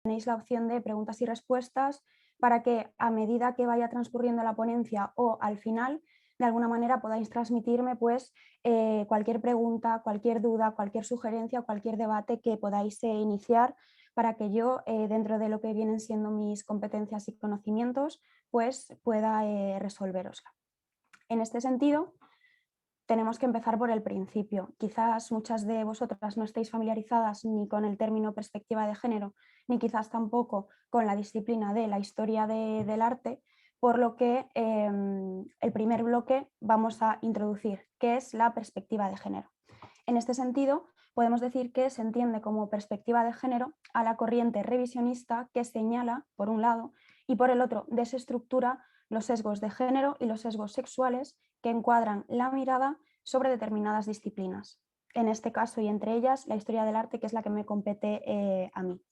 tenéis la opción de preguntas y respuestas para que a medida que vaya transcurriendo la ponencia o al final, de alguna manera podáis transmitirme pues, cualquier pregunta, cualquier duda, cualquier sugerencia o cualquier debate que podáis iniciar para que yo, dentro de lo que vienen siendo mis competencias y conocimientos, pues pueda resolverosla. En este sentido, tenemos que empezar por el principio. Quizás muchas de vosotras no estéis familiarizadas ni con el término perspectiva de género, ni quizás tampoco con la disciplina de la historia del arte, por lo que el primer bloque vamos a introducir, que es la perspectiva de género. En este sentido, podemos decir que se entiende como perspectiva de género a la corriente revisionista que señala, por un lado, y por el otro, desestructura los sesgos de género y los sesgos sexuales que encuadran la mirada sobre determinadas disciplinas. En este caso y entre ellas, la historia del arte, que es la que me compete a mí.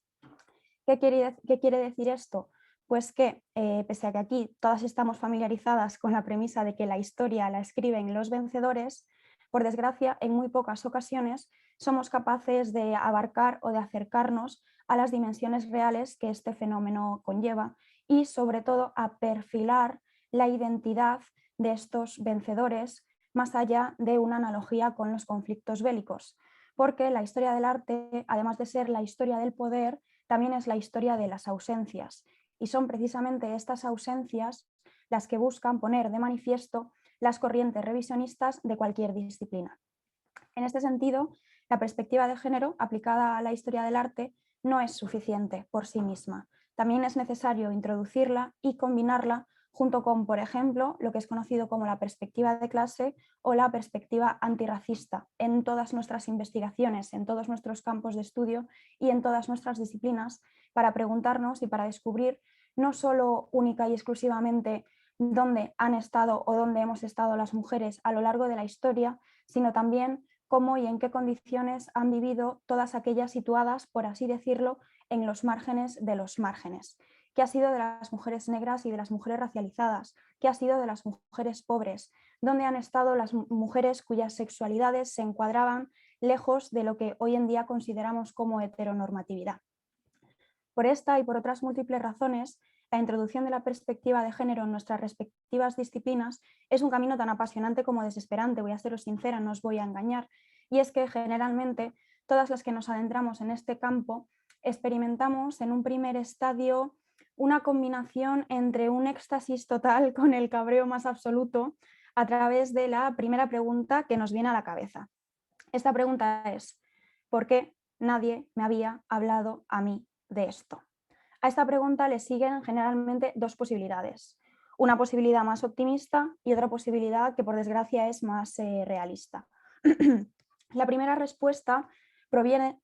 ¿Qué quiere decir esto? Pues que, pese a que aquí todas estamos familiarizadas con la premisa de que la historia la escriben los vencedores, por desgracia, en muy pocas ocasiones somos capaces de abarcar o de acercarnos a las dimensiones reales que este fenómeno conlleva y, sobre todo, a perfilar la identidad de estos vencedores más allá de una analogía con los conflictos bélicos. Porque la historia del arte, además de ser la historia del poder, también es la historia de las ausencias. Y son precisamente estas ausencias las que buscan poner de manifiesto las corrientes revisionistas de cualquier disciplina. En este sentido, la perspectiva de género aplicada a la historia del arte no es suficiente por sí misma. También es necesario introducirla y combinarla junto con, por ejemplo, lo que es conocido como la perspectiva de clase o la perspectiva antirracista en todas nuestras investigaciones, en todos nuestros campos de estudio y en todas nuestras disciplinas, para preguntarnos y para descubrir no solo única y exclusivamente dónde han estado o dónde hemos estado las mujeres a lo largo de la historia, sino también cómo y en qué condiciones han vivido todas aquellas situadas, por así decirlo, en los márgenes de los márgenes. ¿Qué ha sido de las mujeres negras y de las mujeres racializadas? ¿Qué ha sido de las mujeres pobres? ¿Dónde han estado las mujeres cuyas sexualidades se encuadraban lejos de lo que hoy en día consideramos como heteronormatividad? Por esta y por otras múltiples razones, la introducción de la perspectiva de género en nuestras respectivas disciplinas es un camino tan apasionante como desesperante, voy a seros sincera, no os voy a engañar, y es que generalmente todas las que nos adentramos en este campo experimentamos en un primer estadio una combinación entre un éxtasis total con el cabreo más absoluto a través de la primera pregunta que nos viene a la cabeza. Esta pregunta es: ¿por qué nadie me había hablado a mí de esto? A esta pregunta le siguen generalmente dos posibilidades. Una posibilidad más optimista y otra posibilidad que por desgracia es más realista. La primera respuesta proviene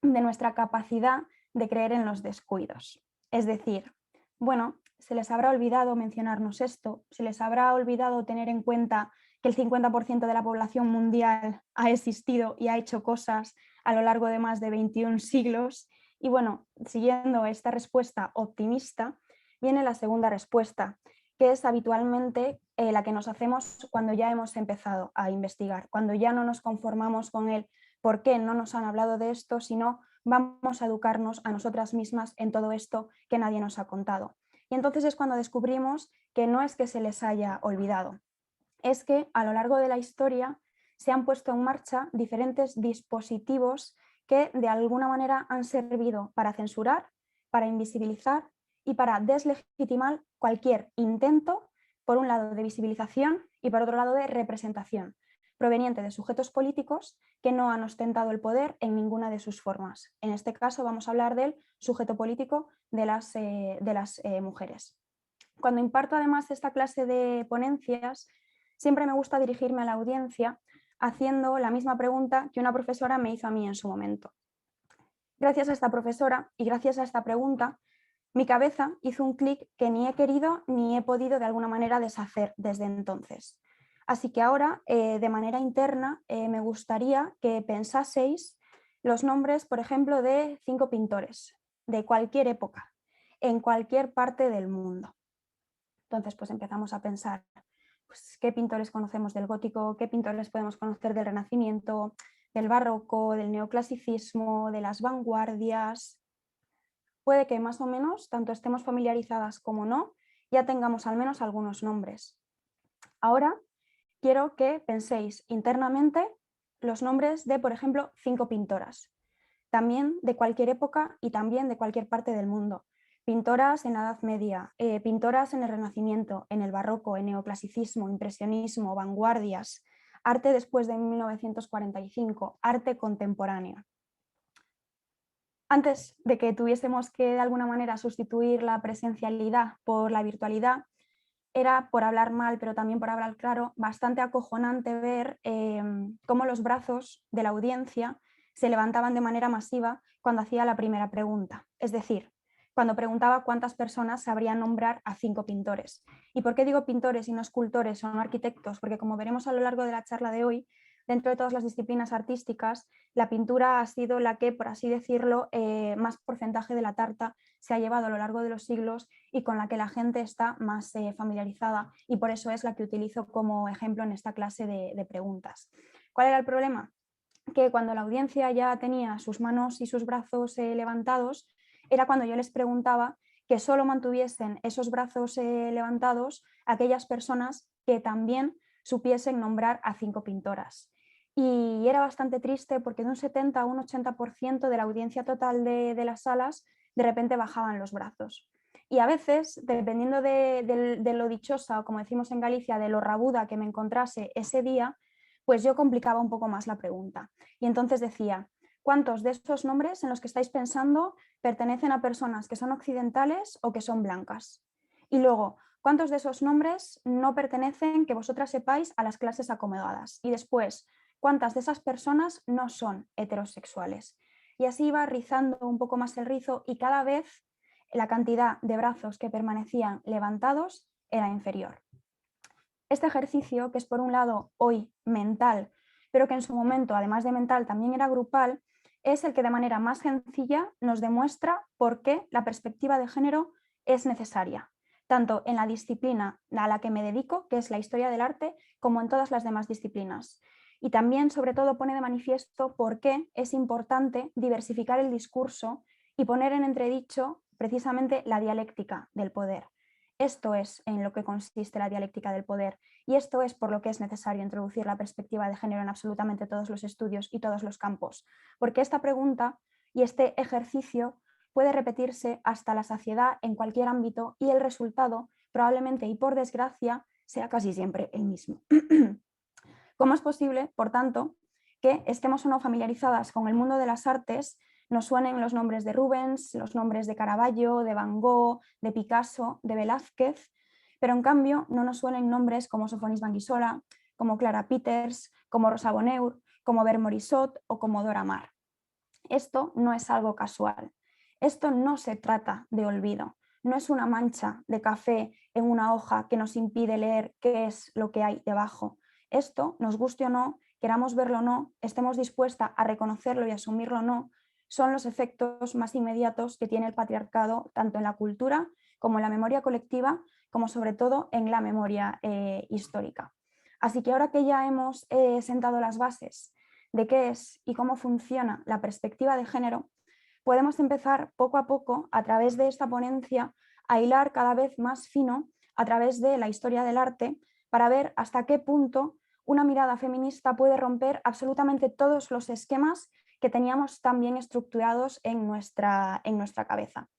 de nuestra capacidad de creer en los descuidos. Es decir, bueno, se les habrá olvidado mencionarnos esto, se les habrá olvidado tener en cuenta que el 50% de la población mundial ha existido y ha hecho cosas a lo largo de más de 21 siglos. Y bueno, siguiendo esta respuesta optimista, viene la segunda respuesta, que es habitualmente la que nos hacemos cuando ya hemos empezado a investigar, cuando ya no nos conformamos con el por qué no nos han hablado de esto, sino vamos a educarnos a nosotras mismas en todo esto que nadie nos ha contado. Y entonces es cuando descubrimos que no es que se les haya olvidado, es que a lo largo de la historia se han puesto en marcha diferentes dispositivos que de alguna manera han servido para censurar, para invisibilizar y para deslegitimar cualquier intento, por un lado de visibilización y por otro lado de representación, proveniente de sujetos políticos que no han ostentado el poder en ninguna de sus formas. En este caso vamos a hablar del sujeto político de las mujeres. Cuando imparto además esta clase de ponencias, siempre me gusta dirigirme a la audiencia haciendo la misma pregunta que una profesora me hizo a mí en su momento. Gracias a esta profesora y gracias a esta pregunta, mi cabeza hizo un clic que ni he querido ni he podido de alguna manera deshacer desde entonces. Así que ahora, de manera interna, me gustaría que pensaseis los nombres, por ejemplo, de 5 pintores de cualquier época, en cualquier parte del mundo. Entonces, pues empezamos a pensar pues, qué pintores conocemos del gótico, qué pintores podemos conocer del Renacimiento, del barroco, del neoclasicismo, de las vanguardias. puede que más o menos, tanto estemos familiarizadas como no, ya tengamos al menos algunos nombres. Ahora quiero que penséis internamente los nombres de, por ejemplo, 5 pintoras, también de cualquier época y también de cualquier parte del mundo. Pintoras en la Edad Media, pintoras en el Renacimiento, en el Barroco, en Neoclasicismo, Impresionismo, vanguardias, arte después de 1945, arte contemporáneo. Antes de que tuviésemos que de alguna manera sustituir la presencialidad por la virtualidad, era, por hablar mal, pero también por hablar claro, bastante acojonante ver cómo los brazos de la audiencia se levantaban de manera masiva cuando hacía la primera pregunta. Es decir, cuando preguntaba cuántas personas sabrían nombrar a 5 pintores. ¿Y por qué digo pintores y no escultores o no arquitectos? Porque como veremos a lo largo de la charla de hoy, dentro de todas las disciplinas artísticas, la pintura ha sido la que, por así decirlo, más porcentaje de la tarta se ha llevado a lo largo de los siglos y con la que la gente está más familiarizada, y por eso es la que utilizo como ejemplo en esta clase de preguntas. ¿Cuál era el problema? Que cuando la audiencia ya tenía sus manos y sus brazos levantados, era cuando yo les preguntaba que solo mantuviesen esos brazos levantados aquellas personas que también supiesen nombrar a 5 pintoras. Y era bastante triste porque de un 70 a un 80% de la audiencia total de las salas de repente bajaban los brazos. Y a veces, dependiendo de lo dichosa, o como decimos en Galicia, de lo rabuda que me encontrase ese día, pues yo complicaba un poco más la pregunta. Y entonces decía, ¿cuántos de estos nombres en los que estáis pensando pertenecen a personas que son occidentales o que son blancas? Y luego, ¿cuántos de esos nombres no pertenecen, que vosotras sepáis, a las clases acomodadas? Y después, ¿cuántas de esas personas no son heterosexuales? Y así iba rizando un poco más el rizo y cada vez la cantidad de brazos que permanecían levantados era inferior. Este ejercicio, que es por un lado hoy mental, pero que en su momento, además de mental, también era grupal, es el que de manera más sencilla nos demuestra por qué la perspectiva de género es necesaria, tanto en la disciplina a la que me dedico, que es la historia del arte, como en todas las demás disciplinas. Y también, sobre todo, pone de manifiesto por qué es importante diversificar el discurso y poner en entredicho precisamente la dialéctica del poder. Esto es en lo que consiste la dialéctica del poder y esto es por lo que es necesario introducir la perspectiva de género en absolutamente todos los estudios y todos los campos, porque esta pregunta y este ejercicio puede repetirse hasta la saciedad en cualquier ámbito y el resultado probablemente y por desgracia sea casi siempre el mismo. ¿Cómo es posible, por tanto, que estemos o no familiarizadas con el mundo de las artes, nos suenen los nombres de Rubens, los nombres de Caravaggio, de Van Gogh, de Picasso, de Velázquez, pero en cambio no nos suenen nombres como Sofonis Banguissola, como Clara Peters, como Rosa Bonheur, como Bert Morisot o como Dora Maar? Esto no es algo casual. Esto no se trata de olvido. No es una mancha de café en una hoja que nos impide leer qué es lo que hay debajo. Esto, nos guste o no, queramos verlo o no, estemos dispuestas a reconocerlo y asumirlo o no, son los efectos más inmediatos que tiene el patriarcado tanto en la cultura como en la memoria colectiva, como sobre todo en la memoria histórica. Así que ahora que ya hemos sentado las bases de qué es y cómo funciona la perspectiva de género, podemos empezar poco a poco, a través de esta ponencia, a hilar cada vez más fino a través de la historia del arte para ver hasta qué punto una mirada feminista puede romper absolutamente todos los esquemas que teníamos tan bien estructurados en nuestra cabeza.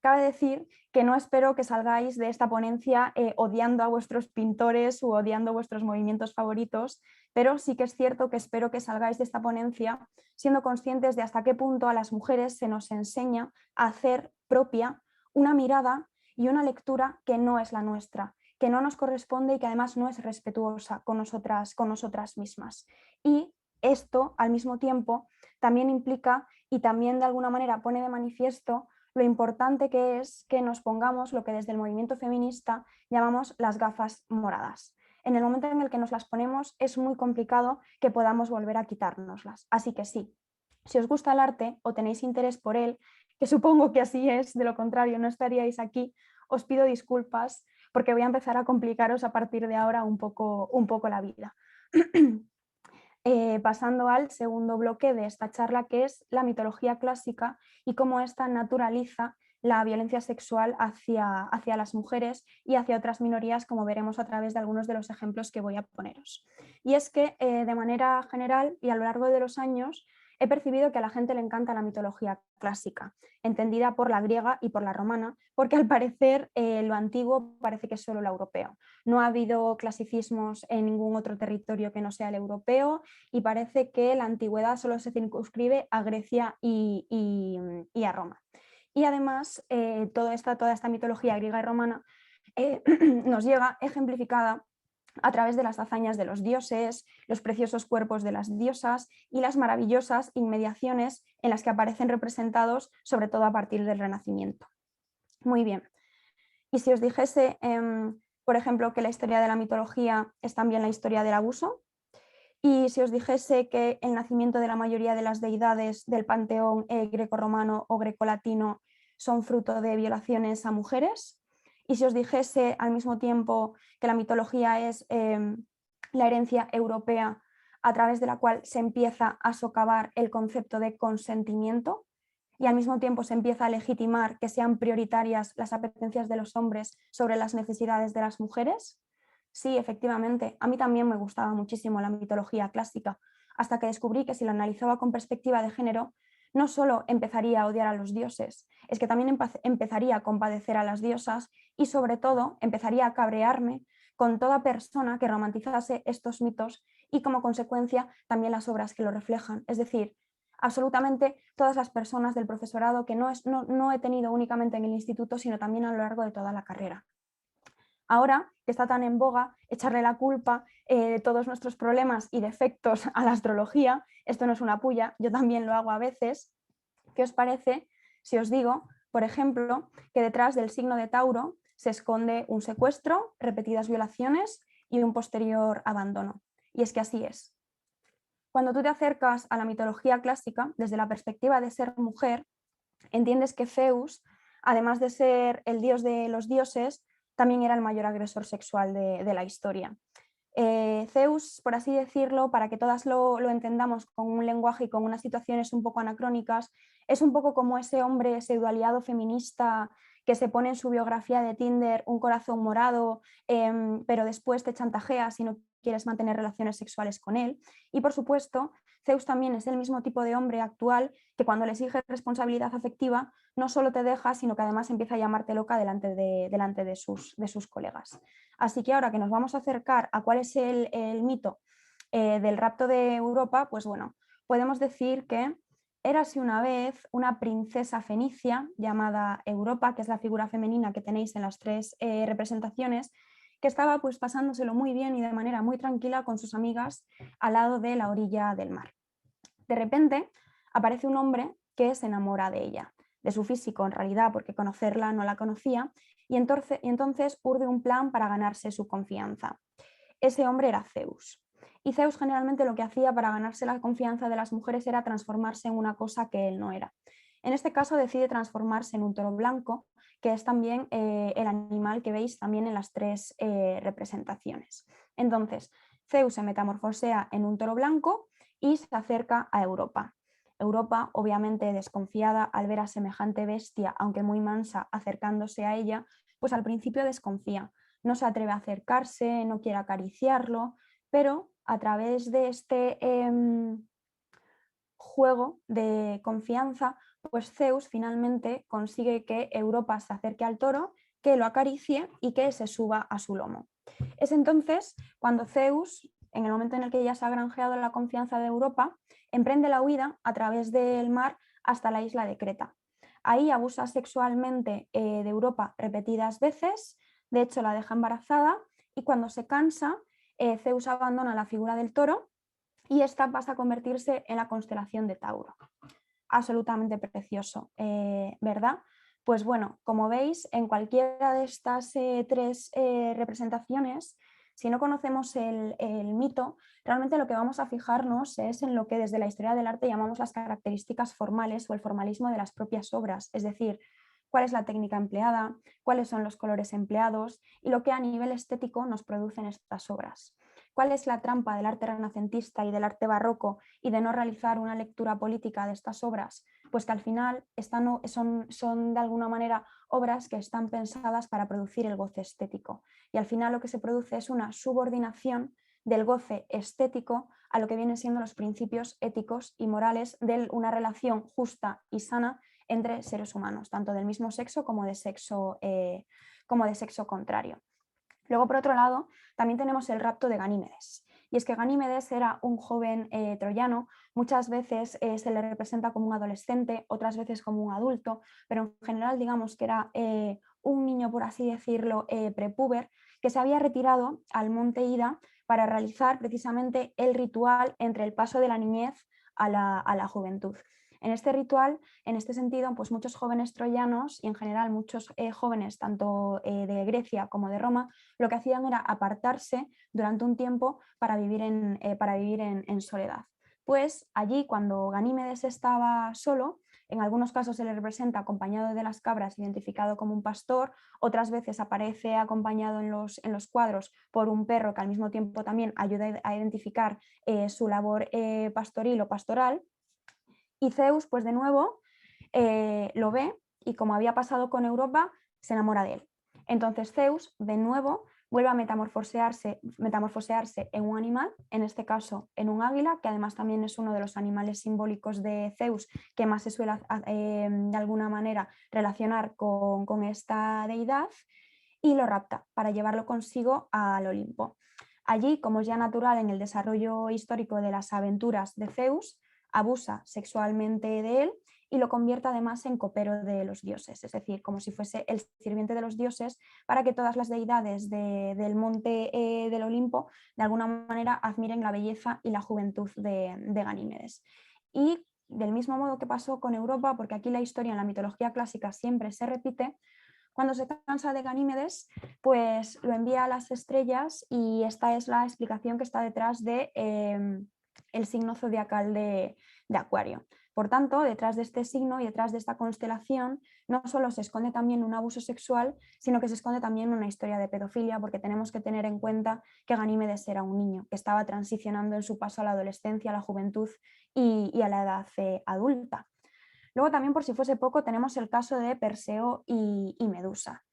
Cabe decir que no espero que salgáis de esta ponencia odiando a vuestros pintores u odiando vuestros movimientos favoritos, pero sí que es cierto que espero que salgáis de esta ponencia siendo conscientes de hasta qué punto a las mujeres se nos enseña a hacer propia una mirada y una lectura que no es la nuestra, que no nos corresponde y que además no es respetuosa con nosotras mismas. Y esto, al mismo tiempo, también implica y también de alguna manera pone de manifiesto lo importante que es que nos pongamos lo que desde el movimiento feminista llamamos las gafas moradas. En el momento en el que nos las ponemos es muy complicado que podamos volver a quitárnoslas. Así que sí, si os gusta el arte o tenéis interés por él, que supongo que así es, de lo contrario no estaríais aquí, os pido disculpas porque voy a empezar a complicaros a partir de ahora un poco la vida. Pasando al segundo bloque de esta charla, que es la mitología clásica y cómo ésta naturaliza la violencia sexual hacia las mujeres y hacia otras minorías, como veremos a través de algunos de los ejemplos que voy a poneros. Y es que de manera general y a lo largo de los años he percibido que a la gente le encanta la mitología clásica, entendida por la griega y por la romana, porque al parecer lo antiguo parece que es solo lo europeo. No ha habido clasicismos en ningún otro territorio que no sea el europeo y parece que la antigüedad solo se circunscribe a Grecia y a Roma. Y además toda esta mitología griega y romana nos llega ejemplificada a través de las hazañas de los dioses, los preciosos cuerpos de las diosas y las maravillosas inmediaciones en las que aparecen representados, sobre todo a partir del Renacimiento. Muy bien. Y si os dijese, por ejemplo, que la historia de la mitología es también la historia del abuso, y si os dijese que el nacimiento de la mayoría de las deidades del panteón grecorromano o grecolatino son fruto de violaciones a mujeres, y si os dijese al mismo tiempo que la mitología es la herencia europea a través de la cual se empieza a socavar el concepto de consentimiento y al mismo tiempo se empieza a legitimar que sean prioritarias las apetencias de los hombres sobre las necesidades de las mujeres. Sí, efectivamente, a mí también me gustaba muchísimo la mitología clásica, hasta que descubrí que si la analizaba con perspectiva de género, no solo empezaría a odiar a los dioses, es que también empezaría a compadecer a las diosas y sobre todo empezaría a cabrearme con toda persona que romantizase estos mitos y como consecuencia también las obras que lo reflejan. Es decir, absolutamente todas las personas del profesorado que no he tenido únicamente en el instituto, sino también a lo largo de toda la carrera. Ahora que está tan en boga echarle la culpa de todos nuestros problemas y defectos a la astrología, esto no es una puya, yo también lo hago a veces. ¿Qué os parece si os digo, por ejemplo, que detrás del signo de Tauro se esconde un secuestro, repetidas violaciones y un posterior abandono? Y es que así es. Cuando tú te acercas a la mitología clásica desde la perspectiva de ser mujer, entiendes que Zeus, además de ser el dios de los dioses, también era el mayor agresor sexual de la historia. Zeus, por así decirlo, para que todas lo entendamos con un lenguaje y con unas situaciones un poco anacrónicas, es un poco como ese hombre pseudoaliado feminista que se pone en su biografía de Tinder un corazón morado, pero después te chantajea si no quieres mantener relaciones sexuales con él. Y por supuesto, Zeus también es el mismo tipo de hombre actual que cuando le exige responsabilidad afectiva no solo te deja, sino que además empieza a llamarte loca delante de sus colegas. Así que ahora que nos vamos a acercar a cuál es el mito del rapto de Europa, pues bueno, podemos decir que érase una vez una princesa fenicia llamada Europa, que es la figura femenina que tenéis en las tres representaciones, que estaba pues pasándoselo muy bien y de manera muy tranquila con sus amigas al lado de la orilla del mar. De repente aparece un hombre que se enamora de ella, de su físico en realidad, porque conocerla no la conocía, y entonces urde un plan para ganarse su confianza. Ese hombre era Zeus. Y Zeus generalmente lo que hacía para ganarse la confianza de las mujeres era transformarse en una cosa que él no era. En este caso decide transformarse en un toro blanco, que es también el animal que veis también en las tres representaciones. Entonces, Zeus se metamorfosea en un toro blanco y se acerca a Europa. Europa, obviamente desconfiada al ver a semejante bestia, aunque muy mansa, acercándose a ella, pues al principio desconfía. No se atreve a acercarse, no quiere acariciarlo, pero a través de este juego de confianza, pues Zeus finalmente consigue que Europa se acerque al toro, que lo acaricie y que se suba a su lomo. Es entonces cuando Zeus, en el momento en el que ya se ha granjeado la confianza de Europa, emprende la huida a través del mar hasta la isla de Creta. Ahí abusa sexualmente de Europa repetidas veces, de hecho la deja embarazada y cuando se cansa, Zeus abandona la figura del toro y esta pasa a convertirse en la constelación de Tauro. Absolutamente precioso, ¿verdad? Pues bueno, como veis, en cualquiera de estas tres representaciones, si no conocemos el mito, realmente lo que vamos a fijarnos es en lo que desde la historia del arte llamamos las características formales o el formalismo de las propias obras, es decir, cuál es la técnica empleada, cuáles son los colores empleados y lo que a nivel estético nos producen estas obras. ¿Cuál es la trampa del arte renacentista y del arte barroco y de no realizar una lectura política de estas obras? pues que al final son de alguna manera obras que están pensadas para producir el goce estético. Y al final lo que se produce es una subordinación del goce estético a lo que vienen siendo los principios éticos y morales de una relación justa y sana entre seres humanos, tanto del mismo sexo como de sexo contrario. Luego, por otro lado, también tenemos el rapto de Ganímedes. Y es que Ganímedes era un joven troyano, muchas veces se le representa como un adolescente, otras veces como un adulto, pero en general digamos que era un niño, por así decirlo, prepúber, que se había retirado al monte Ida para realizar precisamente el ritual entre el paso de la niñez a la juventud. En este ritual, en este sentido, pues muchos jóvenes troyanos y en general muchos jóvenes tanto de Grecia como de Roma, lo que hacían era apartarse durante un tiempo para vivir en soledad. Pues allí, cuando Ganímedes estaba solo, en algunos casos se le representa acompañado de las cabras, identificado como un pastor, otras veces aparece acompañado en los cuadros por un perro que al mismo tiempo también ayuda a identificar su labor pastoril o pastoral. Y Zeus, pues de nuevo, lo ve y como había pasado con Europa, se enamora de él. Entonces Zeus, de nuevo, vuelve a metamorfosearse en un animal, en este caso en un águila, que además también es uno de los animales simbólicos de Zeus, que más se suele de alguna manera relacionar con esta deidad, y lo rapta para llevarlo consigo al Olimpo. Allí, como es ya natural en el desarrollo histórico de las aventuras de Zeus, abusa sexualmente de él y lo convierte además en copero de los dioses, es decir, como si fuese el sirviente de los dioses para que todas las deidades del monte del Olimpo de alguna manera admiren la belleza y la juventud de Ganímedes. Y del mismo modo que pasó con Europa, porque aquí la historia en la mitología clásica siempre se repite, cuando se cansa de Ganímedes, pues lo envía a las estrellas y esta es la explicación que está detrás de el signo zodiacal de Acuario. Por tanto, detrás de este signo y detrás de esta constelación no solo se esconde también un abuso sexual, sino que se esconde también una historia de pedofilia, porque tenemos que tener en cuenta que Ganímedes era un niño que estaba transicionando en su paso a la adolescencia, a la juventud y a la edad adulta. Luego también, por si fuese poco, tenemos el caso de Perseo y Medusa.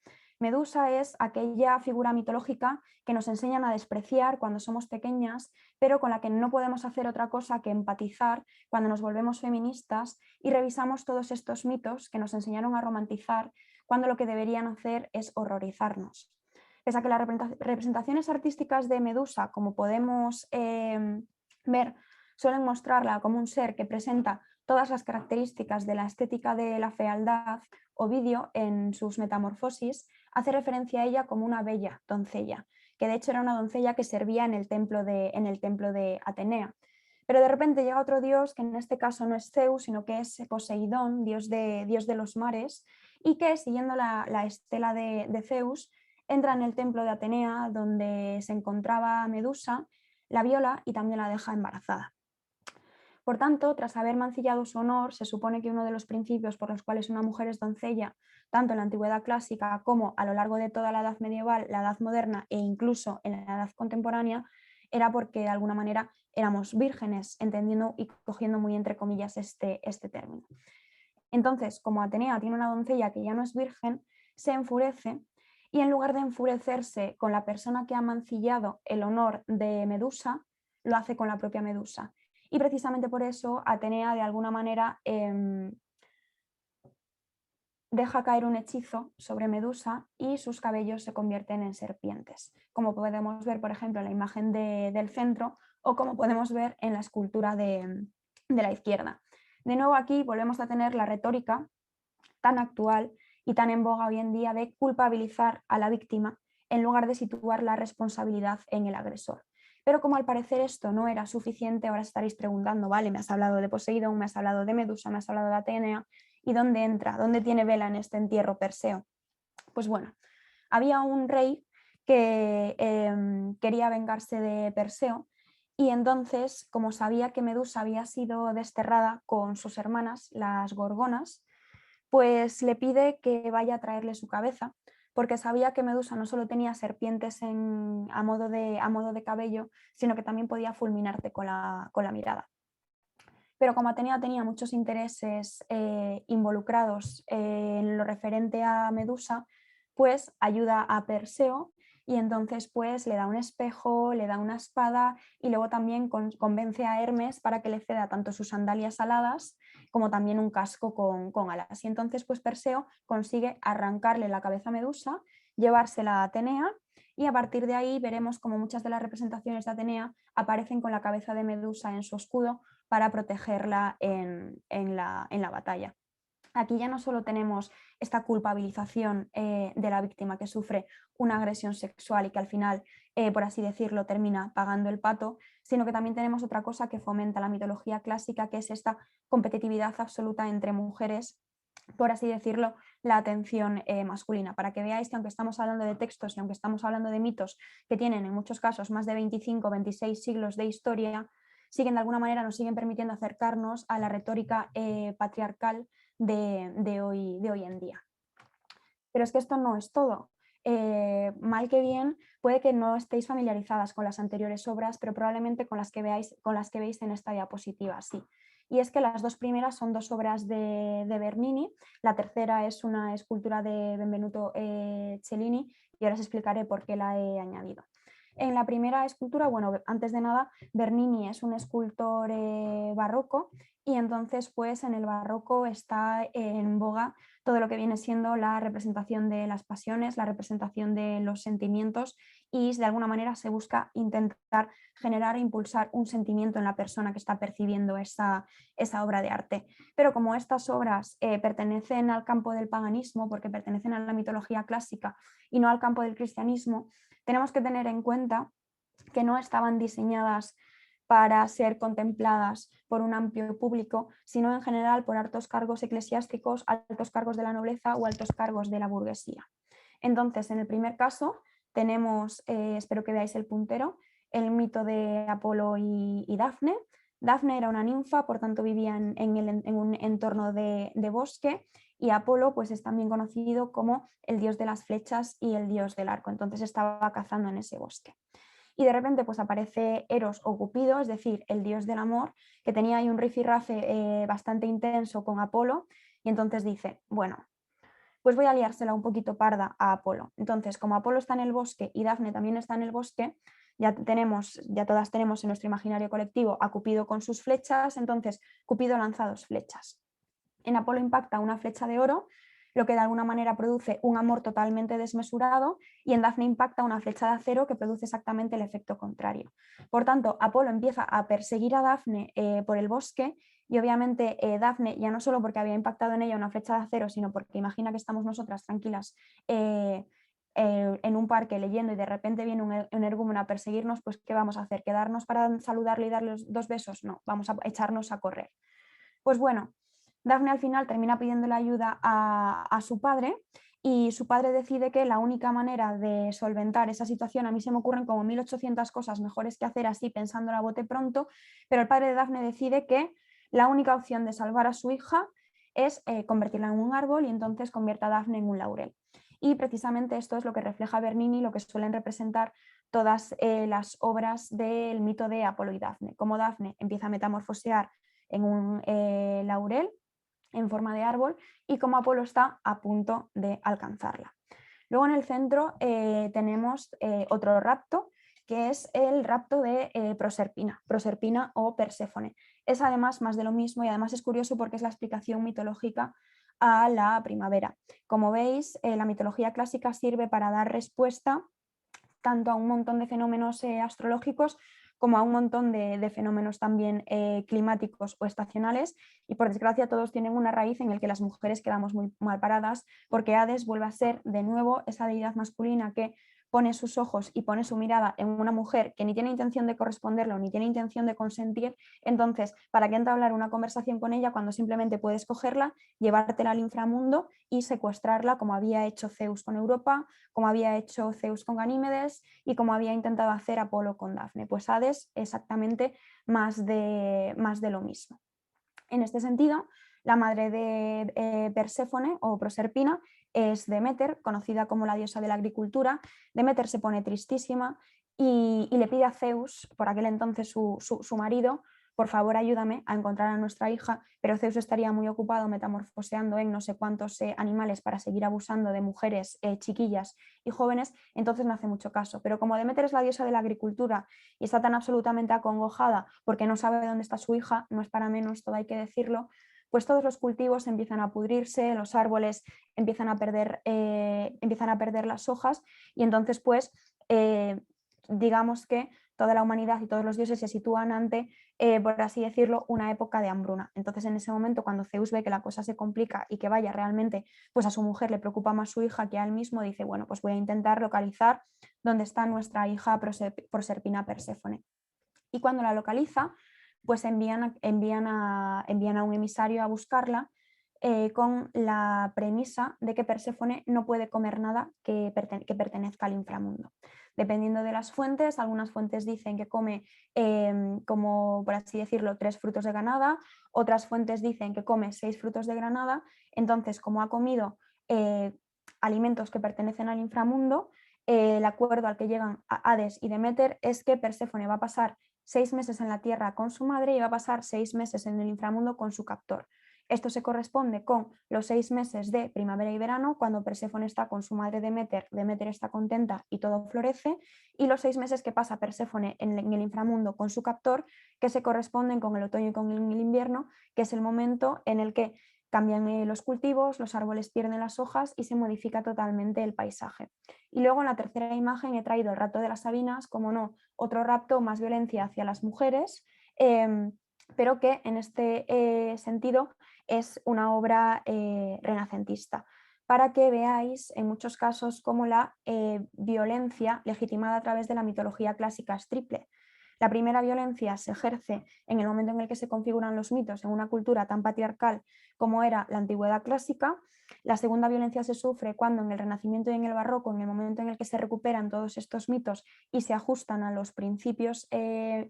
Medusa es aquella figura mitológica que nos enseñan a despreciar cuando somos pequeñas, pero con la que no podemos hacer otra cosa que empatizar cuando nos volvemos feministas y revisamos todos estos mitos que nos enseñaron a romantizar cuando lo que deberían hacer es horrorizarnos. Pese a que las representaciones artísticas de Medusa, como podemos ver, suelen mostrarla como un ser que presenta todas las características de la estética de la fealdad, Ovidio, en sus Metamorfosis, hace referencia a ella como una bella doncella, que de hecho era una doncella que servía en el templo de Atenea. Pero de repente llega otro dios, que en este caso no es Zeus, sino que es Poseidón, dios de los mares, y que, siguiendo la estela de Zeus, entra en el templo de Atenea, donde se encontraba Medusa, la viola y también la deja embarazada. Por tanto, tras haber mancillado su honor, se supone que uno de los principios por los cuales una mujer es doncella, tanto en la antigüedad clásica como a lo largo de toda la edad medieval, la edad moderna e incluso en la edad contemporánea, era porque de alguna manera éramos vírgenes, entendiendo y cogiendo muy entre comillas este término. Entonces, como Atenea tiene una doncella que ya no es virgen, se enfurece y en lugar de enfurecerse con la persona que ha mancillado el honor de Medusa, lo hace con la propia Medusa. Y precisamente por eso Atenea de alguna manera deja caer un hechizo sobre Medusa y sus cabellos se convierten en serpientes, como podemos ver, por ejemplo, en la imagen del centro o como podemos ver en la escultura de la izquierda. De nuevo aquí volvemos a tener la retórica tan actual y tan en boga hoy en día de culpabilizar a la víctima en lugar de situar la responsabilidad en el agresor. Pero como al parecer esto no era suficiente, ahora estaréis preguntando, vale, me has hablado de Poseidón, me has hablado de Medusa, me has hablado de Atenea, ¿y dónde entra? ¿Dónde tiene vela en este entierro Perseo? Pues bueno, había un rey que quería vengarse de Perseo y entonces, como sabía que Medusa había sido desterrada con sus hermanas, las gorgonas, pues le pide que vaya a traerle su cabeza, porque sabía que Medusa no solo tenía serpientes a modo de cabello, sino que también podía fulminarte con la mirada. pero como Atenea tenía muchos intereses involucrados en lo referente a Medusa, pues ayuda a Perseo y entonces pues le da un espejo, le da una espada y luego también convence a Hermes para que le ceda tanto sus sandalias aladas como también un casco con alas. Y entonces pues Perseo consigue arrancarle la cabeza a Medusa, llevársela a Atenea y a partir de ahí veremos como muchas de las representaciones de Atenea aparecen con la cabeza de Medusa en su escudo para protegerla en la batalla. Aquí ya no solo tenemos esta culpabilización de la víctima que sufre una agresión sexual y que al final, por así decirlo, termina pagando el pato, sino que también tenemos otra cosa que fomenta la mitología clásica, que es esta competitividad absoluta entre mujeres, por así decirlo, la atención masculina, para que veáis que aunque estamos hablando de textos y aunque estamos hablando de mitos que tienen en muchos casos más de 25 o 26 siglos de historia, siguen de alguna manera nos siguen permitiendo acercarnos a la retórica patriarcal de hoy en día. Pero es que esto no es todo. Mal que bien, puede que no estéis familiarizadas con las anteriores obras, pero probablemente con las que veis en esta diapositiva, sí. Y es que las dos primeras son dos obras de Bernini, la tercera es una escultura de Benvenuto Cellini y ahora os explicaré por qué la he añadido. En la primera escultura, bueno, antes de nada, Bernini es un escultor barroco y entonces pues en el barroco está en boga todo lo que viene siendo la representación de las pasiones, la representación de los sentimientos y de alguna manera se busca intentar generar e impulsar un sentimiento en la persona que está percibiendo esa obra de arte. Pero como estas obras pertenecen al campo del paganismo, porque pertenecen a la mitología clásica y no al campo del cristianismo, tenemos que tener en cuenta que no estaban diseñadas para ser contempladas por un amplio público, sino en general por altos cargos eclesiásticos, altos cargos de la nobleza o altos cargos de la burguesía. Entonces, en el primer caso tenemos, espero que veáis el puntero, el mito de Apolo y Dafne. Dafne era una ninfa, por tanto vivía en un entorno de bosque y Apolo pues es también conocido como el dios de las flechas y el dios del arco, entonces estaba cazando en ese bosque. Y de repente pues aparece Eros o Cupido, es decir, el dios del amor, que tenía ahí un rifirrafe bastante intenso con Apolo y entonces dice, bueno, pues voy a liársela un poquito parda a Apolo. Entonces, como Apolo está en el bosque y Dafne también está en el bosque, ya todas tenemos en nuestro imaginario colectivo a Cupido con sus flechas, entonces Cupido lanza dos flechas. En Apolo impacta una flecha de oro, lo que de alguna manera produce un amor totalmente desmesurado, y en Dafne impacta una flecha de acero que produce exactamente el efecto contrario. Por tanto, Apolo empieza a perseguir a Dafne por el bosque y obviamente Dafne, ya no solo porque había impactado en ella una flecha de acero, sino porque imagina que estamos nosotras tranquilas en un parque leyendo y de repente viene un energúmeno a perseguirnos, pues ¿qué vamos a hacer? ¿Quedarnos para saludarle y darle dos besos? No, vamos a echarnos a correr. Pues bueno, Dafne al final termina pidiéndole ayuda a su padre y su padre decide que la única manera de solventar esa situación, a mí se me ocurren como 1800 cosas mejores que hacer así pensando a bote pronto, pero el padre de Dafne decide que la única opción de salvar a su hija es convertirla en un árbol y entonces convierte a Dafne en un laurel. Y precisamente esto es lo que refleja Bernini, lo que suelen representar todas las obras del mito de Apolo y Dafne. Como Dafne empieza a metamorfosear en un laurel en forma de árbol y como Apolo está a punto de alcanzarla. Luego en el centro tenemos otro rapto, que es el rapto de Proserpina o Perséfone. Es además más de lo mismo y además es curioso porque es la explicación mitológica a la primavera. Como veis, la mitología clásica sirve para dar respuesta tanto a un montón de fenómenos astrológicos como a un montón de fenómenos también climáticos o estacionales y por desgracia todos tienen una raíz en el que las mujeres quedamos muy mal paradas porque Hades vuelve a ser de nuevo esa deidad masculina que pone sus ojos y pone su mirada en una mujer que ni tiene intención de corresponderlo ni tiene intención de consentir, entonces ¿para qué entablar una conversación con ella cuando simplemente puedes cogerla, llevártela al inframundo y secuestrarla como había hecho Zeus con Europa, como había hecho Zeus con Ganímedes y como había intentado hacer Apolo con Dafne? Pues Hades exactamente más de lo mismo. En este sentido, la madre de Perséfone o Proserpina es Deméter, conocida como la diosa de la agricultura. Deméter se pone tristísima y le pide a Zeus, por aquel entonces su marido, por favor ayúdame a encontrar a nuestra hija, pero Zeus estaría muy ocupado metamorfoseando en no sé cuántos animales para seguir abusando de mujeres chiquillas y jóvenes, entonces no hace mucho caso. Pero como Demeter es la diosa de la agricultura y está tan absolutamente acongojada porque no sabe dónde está su hija, no es para menos, todo hay que decirlo, pues todos los cultivos empiezan a pudrirse, los árboles empiezan a perder las hojas y entonces pues digamos que toda la humanidad y todos los dioses se sitúan ante, por así decirlo, una época de hambruna. Entonces en ese momento cuando Zeus ve que la cosa se complica y que vaya realmente, pues a su mujer le preocupa más su hija que a él mismo, dice, bueno, pues voy a intentar localizar dónde está nuestra hija Proserpina Perséfone. Y cuando la localiza, pues envían a un emisario a buscarla con la premisa de que Perséfone no puede comer nada que pertenezca al inframundo. Dependiendo de las fuentes, algunas fuentes dicen que come, como por así decirlo, 3 frutos de granada, otras fuentes dicen que come 6 frutos de granada, entonces como ha comido alimentos que pertenecen al inframundo, el acuerdo al que llegan Hades y Demeter es que Perséfone va a pasar 6 meses en la tierra con su madre y va a pasar 6 meses en el inframundo con su captor. Esto se corresponde con los 6 meses de primavera y verano, cuando Perséfone está con su madre Demeter, Demeter está contenta y todo florece, y los 6 meses que pasa Perséfone en el inframundo con su captor, que se corresponden con el otoño y con el invierno, que es el momento en el que cambian los cultivos, los árboles pierden las hojas y se modifica totalmente el paisaje. Y luego en la tercera imagen he traído el rapto de las Sabinas, como no, otro rapto, más violencia hacia las mujeres, pero que en este sentido es una obra renacentista, para que veáis en muchos casos cómo la violencia legitimada a través de la mitología clásica es triple. La primera violencia se ejerce en el momento en el que se configuran los mitos en una cultura tan patriarcal como era la antigüedad clásica. La segunda violencia se sufre cuando en el Renacimiento y en el Barroco, en el momento en el que se recuperan todos estos mitos y se ajustan a los principios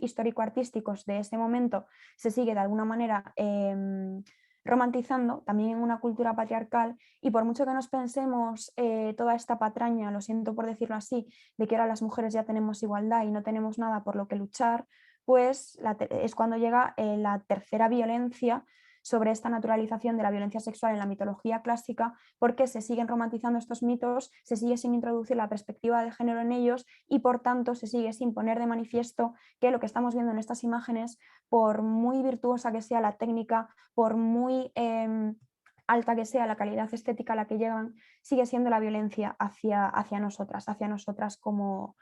histórico-artísticos de ese momento, se sigue de alguna manera romantizando también en una cultura patriarcal, y por mucho que nos pensemos toda esta patraña, lo siento por decirlo así, de que ahora las mujeres ya tenemos igualdad y no tenemos nada por lo que luchar, pues es cuando llega la tercera violencia sobre esta naturalización de la violencia sexual en la mitología clásica, porque se siguen romantizando estos mitos, se sigue sin introducir la perspectiva de género en ellos y por tanto se sigue sin poner de manifiesto que lo que estamos viendo en estas imágenes, por muy virtuosa que sea la técnica, por muy alta que sea la calidad estética a la que llegan, sigue siendo la violencia hacia nosotras como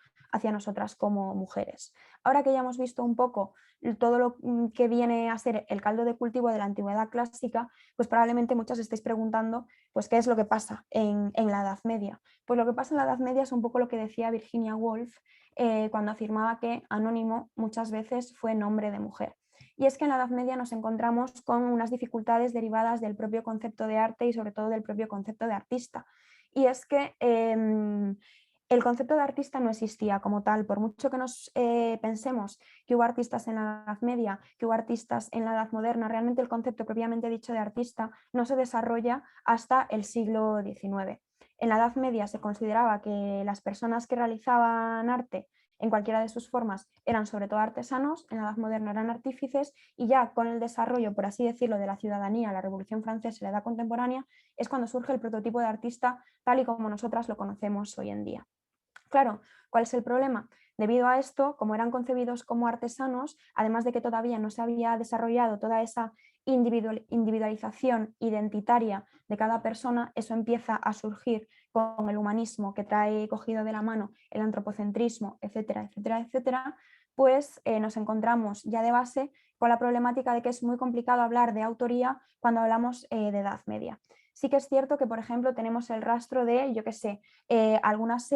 mujeres. Ahora que ya hemos visto un poco todo lo que viene a ser el caldo de cultivo de la antigüedad clásica, pues probablemente muchos estéis preguntando pues qué es lo que pasa en la Edad Media. Pues lo que pasa en la Edad Media es un poco lo que decía Virginia Woolf cuando afirmaba que anónimo muchas veces fue nombre de mujer. Y es que en la Edad Media nos encontramos con unas dificultades derivadas del propio concepto de arte y sobre todo del propio concepto de artista. Y es que el concepto de artista no existía como tal, por mucho que nos pensemos que hubo artistas en la Edad Media, que hubo artistas en la Edad Moderna, realmente el concepto propiamente dicho de artista no se desarrolla hasta el siglo XIX. En la Edad Media se consideraba que las personas que realizaban arte en cualquiera de sus formas eran sobre todo artesanos, en la Edad Moderna eran artífices, y ya con el desarrollo, por así decirlo, de la ciudadanía, la Revolución Francesa y la Edad Contemporánea, es cuando surge el prototipo de artista tal y como nosotras lo conocemos hoy en día. Claro, ¿cuál es el problema? Debido a esto, como eran concebidos como artesanos, además de que todavía no se había desarrollado toda esa individualización identitaria de cada persona, eso empieza a surgir con el humanismo que trae cogido de la mano el antropocentrismo, etcétera, etcétera, etcétera, pues nos encontramos ya de base con la problemática de que es muy complicado hablar de autoría cuando hablamos de Edad Media. Sí que es cierto que, por ejemplo, tenemos el rastro de, yo qué sé, algunas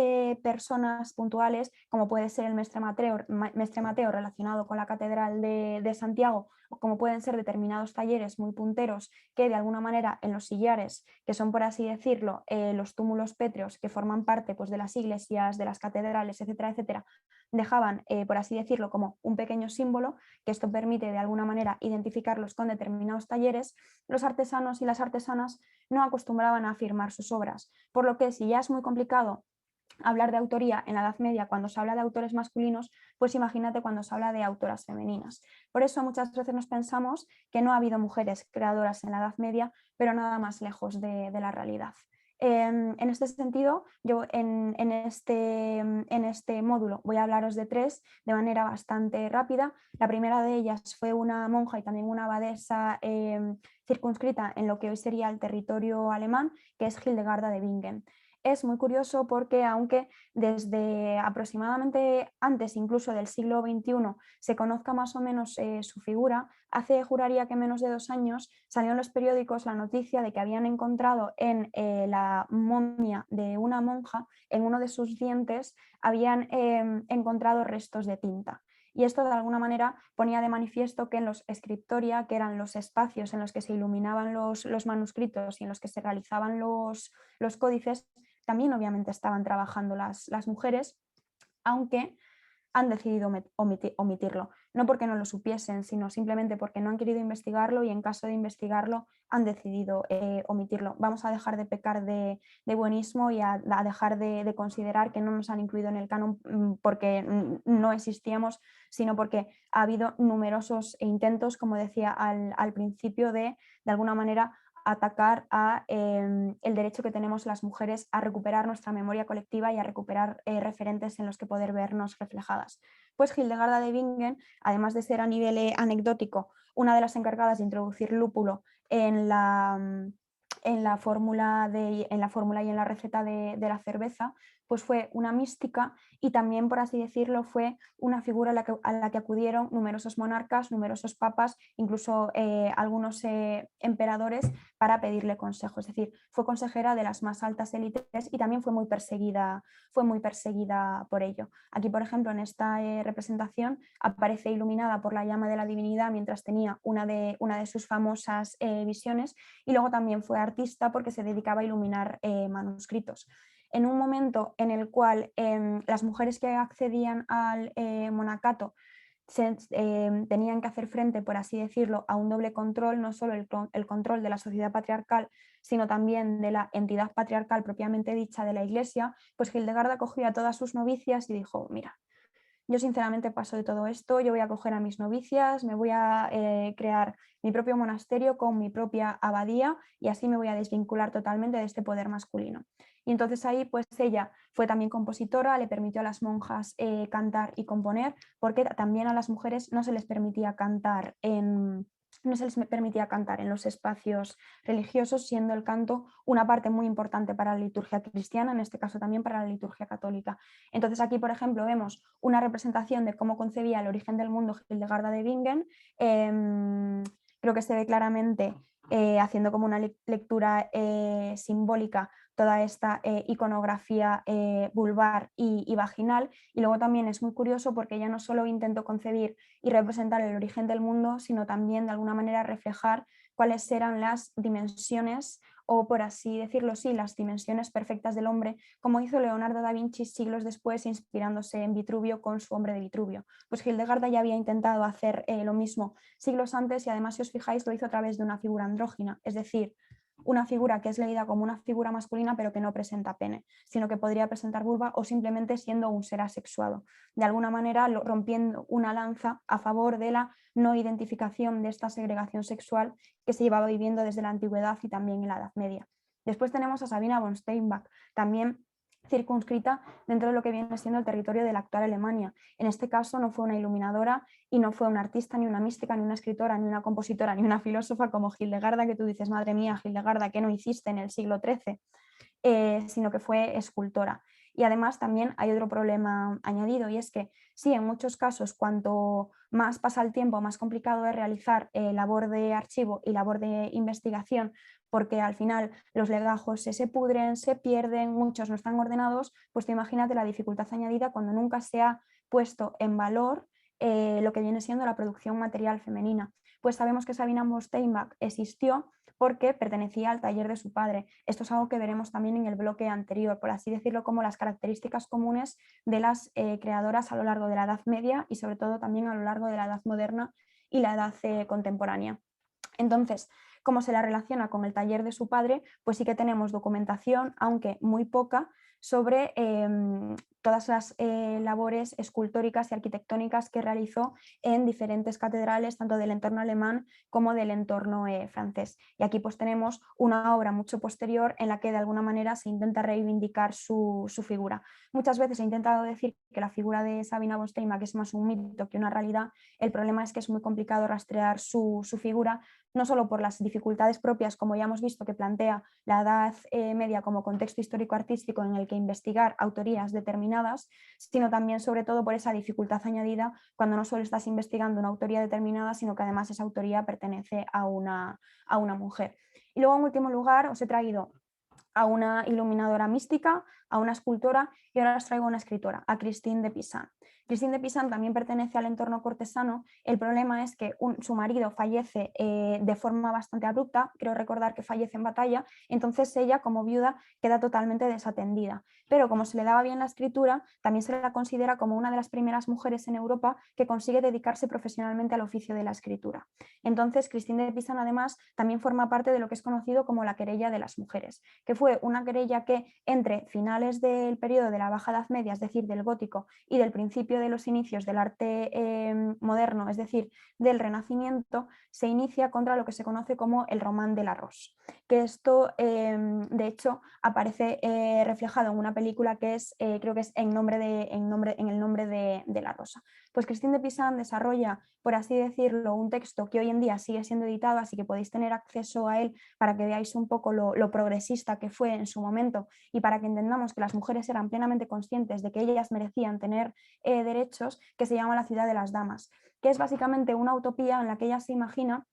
personas puntuales, como puede ser el Mestre Mateo relacionado con la Catedral de Santiago, o como pueden ser determinados talleres muy punteros que de alguna manera en los sillares, que son por así decirlo los túmulos pétreos que forman parte pues, de las iglesias, de las catedrales, etcétera, etcétera, dejaban, por así decirlo, como un pequeño símbolo, que esto permite de alguna manera identificarlos con determinados talleres. Los artesanos y las artesanas no acostumbraban a firmar sus obras, por lo que si ya es muy complicado hablar de autoría en la Edad Media cuando se habla de autores masculinos, pues imagínate cuando se habla de autoras femeninas. Por eso muchas veces nos pensamos que no ha habido mujeres creadoras en la Edad Media, pero nada más lejos de la realidad. En este sentido, yo en este módulo voy a hablaros de tres de manera bastante rápida. La primera de ellas fue una monja y también una abadesa circunscrita en lo que hoy sería el territorio alemán, que es Hildegarda de Bingen. Es muy curioso porque aunque desde aproximadamente antes incluso del siglo XXI se conozca más o menos su figura, hace juraría que menos de 2 años salió en los periódicos la noticia de que habían encontrado en la momia de una monja, en uno de sus dientes, habían encontrado restos de tinta. Y esto de alguna manera ponía de manifiesto que en los scriptoria, que eran los espacios en los que se iluminaban los manuscritos y en los que se realizaban los códices, también obviamente estaban trabajando las mujeres, aunque han decidido omitirlo. No porque no lo supiesen, sino simplemente porque no han querido investigarlo y en caso de investigarlo han decidido omitirlo. Vamos a dejar de pecar de buenismo y a dejar de considerar que no nos han incluido en el canon porque no existíamos, sino porque ha habido numerosos intentos, como decía al principio, de alguna manera atacar a el derecho que tenemos las mujeres a recuperar nuestra memoria colectiva y a recuperar referentes en los que poder vernos reflejadas. Pues Hildegarda de Bingen, además de ser a nivel anecdótico una de las encargadas de introducir lúpulo en la fórmula y en la receta de la cerveza, pues fue una mística y también, por así decirlo, fue una figura a la que acudieron numerosos monarcas, numerosos papas, incluso algunos emperadores para pedirle consejo. Es decir, fue consejera de las más altas élites y también fue muy perseguida por ello. Aquí, por ejemplo, en esta representación aparece iluminada por la llama de la divinidad mientras tenía una de sus famosas visiones, y luego también fue artista porque se dedicaba a iluminar manuscritos. En un momento en el cual las mujeres que accedían al monacato tenían que hacer frente, por así decirlo, a un doble control, no solo el control de la sociedad patriarcal, sino también de la entidad patriarcal propiamente dicha de la Iglesia, pues Hildegarda cogió a todas sus novicias y dijo, mira, yo sinceramente paso de todo esto, yo voy a coger a mis novicias, me voy a crear mi propio monasterio con mi propia abadía y así me voy a desvincular totalmente de este poder masculino. Y entonces ahí pues ella fue también compositora, le permitió a las monjas cantar y componer, porque también a las mujeres no se les permitía cantar en los espacios religiosos, siendo el canto una parte muy importante para la liturgia cristiana, en este caso también para la liturgia católica. Entonces aquí, por ejemplo, vemos una representación de cómo concebía el origen del mundo Hildegarda de Bingen. Creo que se ve claramente haciendo como una lectura simbólica toda esta iconografía vulvar y vaginal, y luego también es muy curioso porque ella no solo intentó concebir y representar el origen del mundo, sino también de alguna manera reflejar cuáles eran las dimensiones, o por así decirlo, sí, las dimensiones perfectas del hombre, como hizo Leonardo da Vinci siglos después, inspirándose en Vitruvio con su Hombre de Vitruvio. Pues Hildegarda ya había intentado hacer lo mismo siglos antes, y además, si os fijáis, lo hizo a través de una figura andrógina, es decir, una figura que es leída como una figura masculina pero que no presenta pene, sino que podría presentar vulva o simplemente siendo un ser asexuado. De alguna manera rompiendo una lanza a favor de la no identificación de esta segregación sexual que se llevaba viviendo desde la antigüedad y también en la Edad Media. Después tenemos a Sabina von Steinbach, también circunscrita dentro de lo que viene siendo el territorio de la actual Alemania. En este caso no fue una iluminadora y no fue una artista, ni una mística, ni una escritora, ni una compositora, ni una filósofa como Hildegarda, que tú dices, madre mía, Hildegarda, ¿qué no hiciste en el siglo XIII? Sino que fue escultora. Y además también hay otro problema añadido, y es que sí, en muchos casos, cuanto más pasa el tiempo, más complicado es realizar labor de archivo y labor de investigación, porque al final los legajos se pudren, se pierden, muchos no están ordenados. Pues te imagínate la dificultad añadida cuando nunca se ha puesto en valor lo que viene siendo la producción material femenina. Pues sabemos que Sabina von Steinbach existió porque pertenecía al taller de su padre. Esto es algo que veremos también en el bloque anterior, por así decirlo, como las características comunes de las creadoras a lo largo de la Edad Media y sobre todo también a lo largo de la Edad Moderna y la Edad contemporánea. Entonces, ¿cómo se la relaciona con el taller de su padre? Pues sí que tenemos documentación, aunque muy poca, sobre todas las labores escultóricas y arquitectónicas que realizó en diferentes catedrales, tanto del entorno alemán como del entorno francés. Y aquí pues tenemos una obra mucho posterior en la que de alguna manera se intenta reivindicar su figura. Muchas veces he intentado decir que la figura de Sabina von Steinbach es más un mito que una realidad. El problema es que es muy complicado rastrear su figura, no solo por las dificultades propias, como ya hemos visto, que plantea la Edad Media como contexto histórico-artístico en el que investigar autorías determinadas, sino también sobre todo por esa dificultad añadida cuando no solo estás investigando una autoría determinada, sino que además esa autoría pertenece a una mujer. Y luego, en último lugar, os he traído a una iluminadora mística, a una escultora y ahora os traigo a una escritora, a Christine de Pisan. Christine de Pisan también pertenece al entorno cortesano. El problema es que su marido fallece de forma bastante abrupta, creo recordar que fallece en batalla, entonces ella como viuda queda totalmente desatendida. Pero como se le daba bien la escritura, también se la considera como una de las primeras mujeres en Europa que consigue dedicarse profesionalmente al oficio de la escritura. Entonces Christine de Pisan además también forma parte de lo que es conocido como la querella de las mujeres, que fue una querella que entre finales del periodo de la Baja Edad Media, es decir, del gótico, y del principio de los inicios del arte moderno, es decir, del Renacimiento, se inicia contra lo que se conoce como el Román de la Rose, que esto de hecho aparece reflejado en una película que es, creo que es en el nombre de la rosa. Pues Christine de Pisan desarrolla, por así decirlo, un texto que hoy en día sigue siendo editado, así que podéis tener acceso a él para que veáis un poco lo progresista que fue en su momento y para que entendamos que las mujeres eran plenamente conscientes de que ellas merecían tener derechos, que se llama La ciudad de las damas, que es básicamente una utopía en la que ella se imagina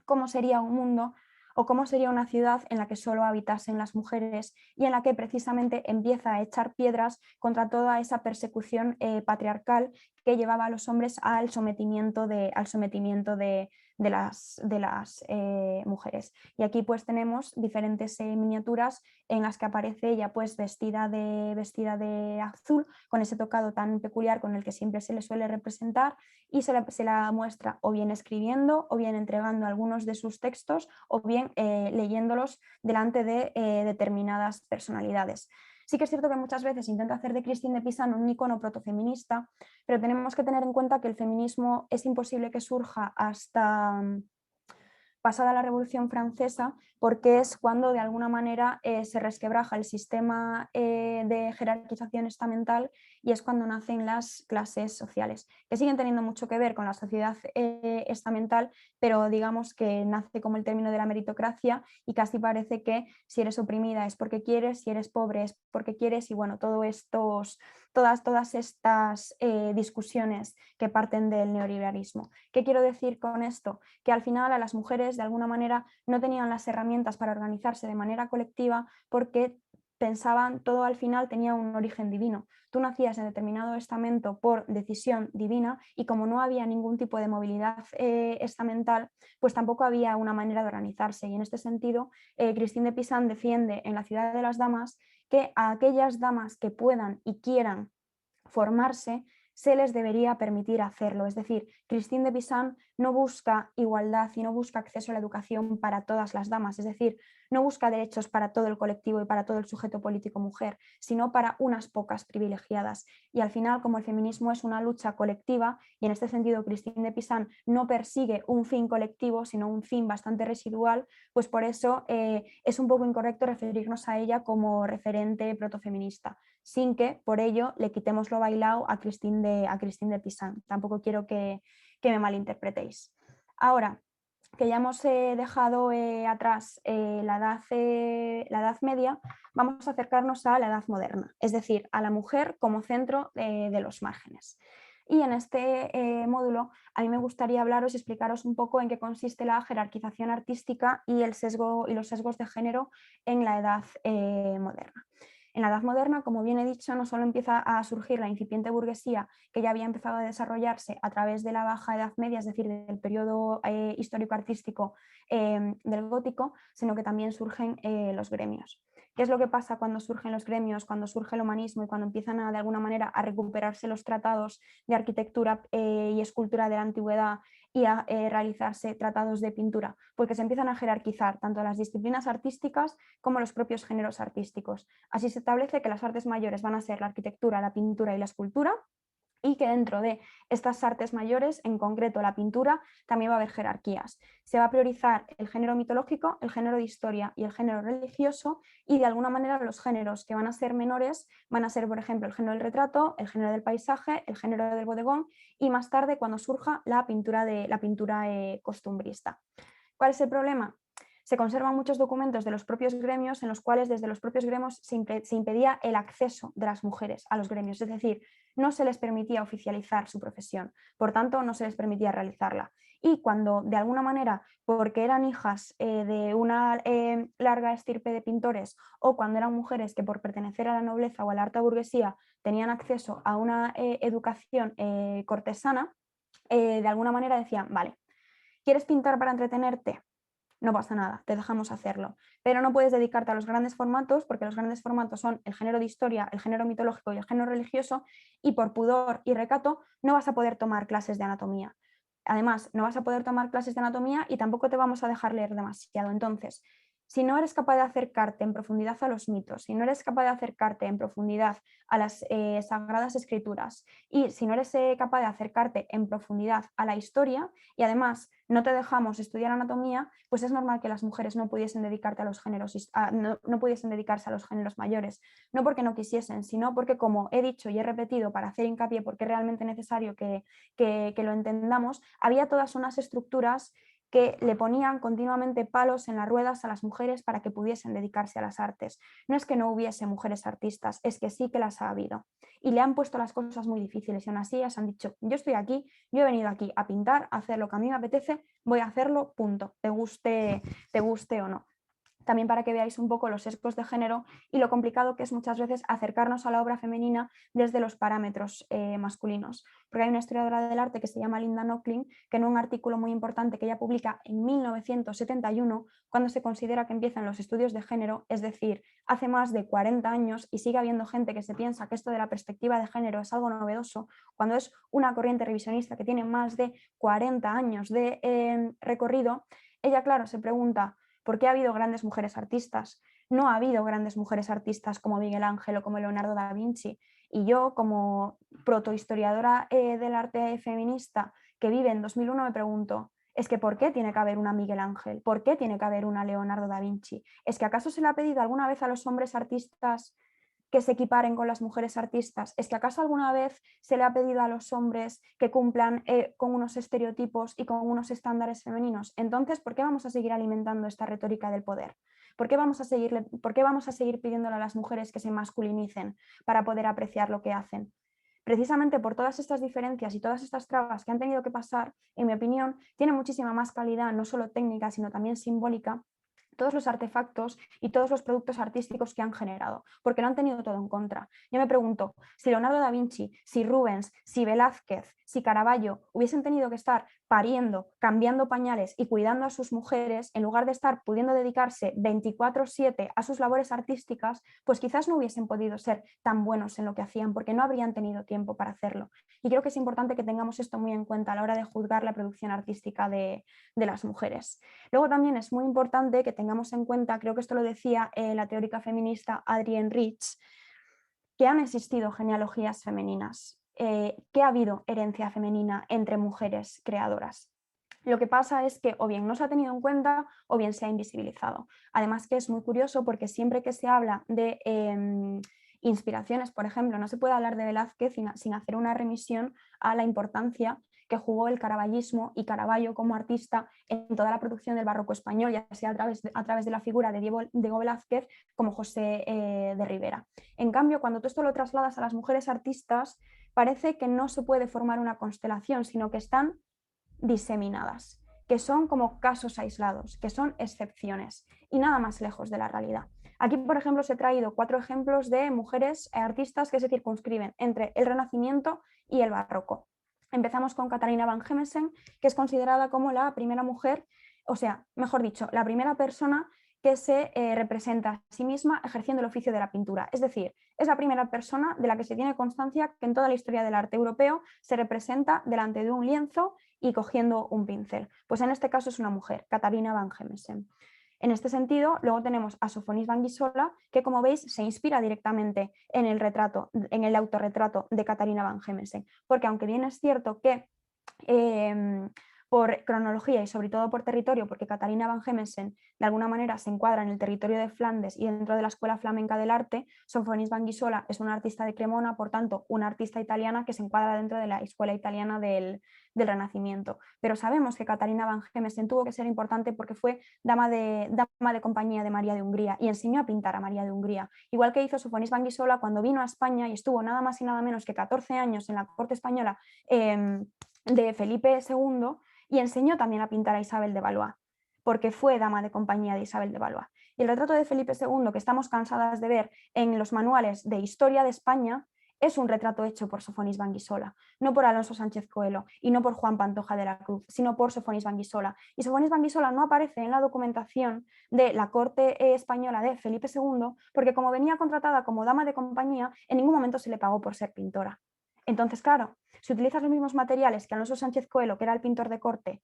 cómo sería un mundo o cómo sería una ciudad en la que solo habitasen las mujeres y en la que precisamente empieza a echar piedras contra toda esa persecución patriarcal que llevaba a los hombres al sometimiento de las mujeres. Y aquí pues tenemos diferentes miniaturas en las que aparece ella pues vestida de azul, con ese tocado tan peculiar con el que siempre se le suele representar, y se la muestra o bien escribiendo o bien entregando algunos de sus textos o bien leyéndolos delante de determinadas personalidades. Sí que es cierto que muchas veces intento hacer de Christine de Pisan un icono protofeminista, pero tenemos que tener en cuenta que el feminismo es imposible que surja hasta pasada la Revolución Francesa, porque es cuando de alguna manera se resquebraja el sistema de jerarquización estamental y es cuando nacen las clases sociales, que siguen teniendo mucho que ver con la sociedad estamental, pero digamos que nace como el término de la meritocracia y casi parece que si eres oprimida es porque quieres, si eres pobre es porque quieres, y bueno, todas estas discusiones que parten del neoliberalismo. ¿Qué quiero decir con esto? Que al final a las mujeres de alguna manera no tenían las herramientas para organizarse de manera colectiva porque pensaban todo al final tenía un origen divino. Tú nacías en determinado estamento por decisión divina y como no había ningún tipo de movilidad estamental, pues tampoco había una manera de organizarse. Y en este sentido, Christine de Pisan defiende en La ciudad de las damas que a aquellas damas que puedan y quieran formarse se les debería permitir hacerlo. Es decir, Christine de Pisan no busca igualdad y no busca acceso a la educación para todas las damas, es decir, no busca derechos para todo el colectivo y para todo el sujeto político mujer, sino para unas pocas privilegiadas. Y al final, como el feminismo es una lucha colectiva, y en este sentido Christine de Pisan no persigue un fin colectivo, sino un fin bastante residual, pues por eso es un poco incorrecto referirnos a ella como referente protofeminista, sin que por ello le quitemos lo bailado a Christine de Pisan. Tampoco quiero que me malinterpretéis. Ahora, que ya hemos dejado atrás la edad media, vamos a acercarnos a la edad moderna, es decir, a la mujer como centro de los márgenes. Y en este módulo a mí me gustaría hablaros y explicaros un poco en qué consiste la jerarquización artística y los sesgos de género en la edad moderna. En la Edad Moderna, como bien he dicho, no solo empieza a surgir la incipiente burguesía que ya había empezado a desarrollarse a través de la Baja Edad Media, es decir, del periodo histórico-artístico del gótico, sino que también surgen los gremios. ¿Qué es lo que pasa cuando surgen los gremios, cuando surge el humanismo y cuando empiezan de alguna manera a recuperarse los tratados de arquitectura y escultura de la antigüedad y a realizarse tratados de pintura, porque se empiezan a jerarquizar tanto las disciplinas artísticas como los propios géneros artísticos. Así se establece que las artes mayores van a ser la arquitectura, la pintura y la escultura, y que dentro de estas artes mayores, en concreto la pintura, también va a haber jerarquías. Se va a priorizar el género mitológico, el género de historia y el género religioso, y de alguna manera los géneros que van a ser menores van a ser, por ejemplo, el género del retrato, el género del paisaje, el género del bodegón y más tarde cuando surja la pintura costumbrista. ¿Cuál es el problema? Se conservan muchos documentos de los propios gremios en los cuales desde los propios gremios se impedía el acceso de las mujeres a los gremios, es decir, no se les permitía oficializar su profesión, por tanto no se les permitía realizarla. Y cuando de alguna manera, porque eran hijas de una larga estirpe de pintores o cuando eran mujeres que por pertenecer a la nobleza o a la alta burguesía tenían acceso a una educación cortesana, de alguna manera decían, vale, ¿quieres pintar para entretenerte? No pasa nada, te dejamos hacerlo. Pero no puedes dedicarte a los grandes formatos porque los grandes formatos son el género de historia, el género mitológico y el género religioso y por pudor y recato no vas a poder tomar clases de anatomía. Además, no vas a poder tomar clases de anatomía y tampoco te vamos a dejar leer demasiado. Entonces, si no eres capaz de acercarte en profundidad a los mitos, si no eres capaz de acercarte en profundidad a las sagradas escrituras y si no eres capaz de acercarte en profundidad a la historia y además no te dejamos estudiar anatomía, pues es normal que las mujeres no pudiesen dedicarte a los géneros, no pudiesen dedicarse a los géneros mayores, no porque no quisiesen, sino porque, como he dicho y he repetido para hacer hincapié porque es realmente necesario que lo entendamos, había todas unas estructuras que le ponían continuamente palos en las ruedas a las mujeres para que pudiesen dedicarse a las artes. No es que no hubiese mujeres artistas, es que sí que las ha habido. Y le han puesto las cosas muy difíciles y aún así ellas han dicho, yo estoy aquí, yo he venido aquí a pintar, a hacer lo que a mí me apetece, voy a hacerlo, punto, te guste o no. También para que veáis un poco los sesgos de género y lo complicado que es muchas veces acercarnos a la obra femenina desde los parámetros masculinos. Porque hay una historiadora del arte que se llama Linda Nochlin, que en un artículo muy importante que ella publica en 1971, cuando se considera que empiezan los estudios de género, es decir, hace más de 40 años y sigue habiendo gente que se piensa que esto de la perspectiva de género es algo novedoso, cuando es una corriente revisionista que tiene más de 40 años de recorrido, ella, claro, se pregunta, ¿por qué ha habido grandes mujeres artistas? No ha habido grandes mujeres artistas como Miguel Ángel o como Leonardo da Vinci. Y yo, como protohistoriadora del arte feminista que vive en 2001, me pregunto, es que ¿por qué tiene que haber una Miguel Ángel? ¿Por qué tiene que haber una Leonardo da Vinci? ¿Es que acaso se le ha pedido alguna vez a los hombres artistas que se equiparen con las mujeres artistas? ¿Es que acaso alguna vez se le ha pedido a los hombres que cumplan con unos estereotipos y con unos estándares femeninos? Entonces, ¿por qué vamos a seguir alimentando esta retórica del poder? ¿Por qué vamos a seguir pidiéndole a las mujeres que se masculinicen para poder apreciar lo que hacen? Precisamente por todas estas diferencias y todas estas trabas que han tenido que pasar, en mi opinión, tiene muchísima más calidad, no solo técnica, sino también simbólica, todos los artefactos y todos los productos artísticos que han generado, porque lo han tenido todo en contra. Yo me pregunto, si Leonardo da Vinci, si Rubens, si Velázquez, si Caravaggio hubiesen tenido que estar pariendo, cambiando pañales y cuidando a sus mujeres, en lugar de estar pudiendo dedicarse 24/7 a sus labores artísticas, pues quizás no hubiesen podido ser tan buenos en lo que hacían, porque no habrían tenido tiempo para hacerlo. Y creo que es importante que tengamos esto muy en cuenta a la hora de juzgar la producción artística de las mujeres. Luego también es muy importante que tengamos en cuenta, creo que esto lo decía la teórica feminista Adrienne Rich, que han existido genealogías femeninas, que ha habido herencia femenina entre mujeres creadoras. Lo que pasa es que o bien no se ha tenido en cuenta o bien se ha invisibilizado. Además que es muy curioso porque siempre que se habla de inspiraciones, por ejemplo, no se puede hablar de Velázquez sin hacer una remisión a la importancia que jugó el caravallismo y Caravaggio como artista en toda la producción del barroco español, ya sea a través de la figura de Diego Velázquez como José de Rivera. En cambio, cuando tú esto lo trasladas a las mujeres artistas, parece que no se puede formar una constelación, sino que están diseminadas, que son como casos aislados, que son excepciones y nada más lejos de la realidad. Aquí, por ejemplo, os he traído 4 ejemplos de mujeres artistas que se circunscriben entre el Renacimiento y el Barroco. Empezamos con Catarina van Gemesen, que es considerada como la primera mujer, o sea, mejor dicho, la primera persona que se representa a sí misma ejerciendo el oficio de la pintura. Es decir, es la primera persona de la que se tiene constancia que en toda la historia del arte europeo se representa delante de un lienzo y cogiendo un pincel. Pues en este caso es una mujer, Katharina van Hemmesen. En este sentido, luego tenemos a Sofonis Banguissola, que como veis se inspira directamente en el retrato, en el autorretrato de Katharina van Hemmesen, porque aunque bien es cierto que por cronología y sobre todo por territorio, porque Katharina van Hemmesen de alguna manera se encuadra en el territorio de Flandes y dentro de la Escuela Flamenca del Arte, Sofonis Banguissola es una artista de Cremona, por tanto, una artista italiana que se encuadra dentro de la Escuela Italiana del Renacimiento. Pero sabemos que Katharina van Hemmesen tuvo que ser importante porque fue dama de compañía de María de Hungría y enseñó a pintar a María de Hungría, igual que hizo Sofonis Banguissola cuando vino a España y estuvo nada más y nada menos que 14 años en la corte española de Felipe II y enseñó también a pintar a Isabel de Valois, porque fue dama de compañía de Isabel de Valois. Y el retrato de Felipe II, que estamos cansadas de ver en los manuales de historia de España, es un retrato hecho por Sofonis Banguissola, no por Alonso Sánchez Coelho y no por Juan Pantoja de la Cruz, sino por Sofonis Banguissola. Y Sofonis Banguissola no aparece en la documentación de la corte española de Felipe II porque como venía contratada como dama de compañía, en ningún momento se le pagó por ser pintora. Entonces, claro, si utilizas los mismos materiales que Alonso Sánchez Coelho, que era el pintor de corte,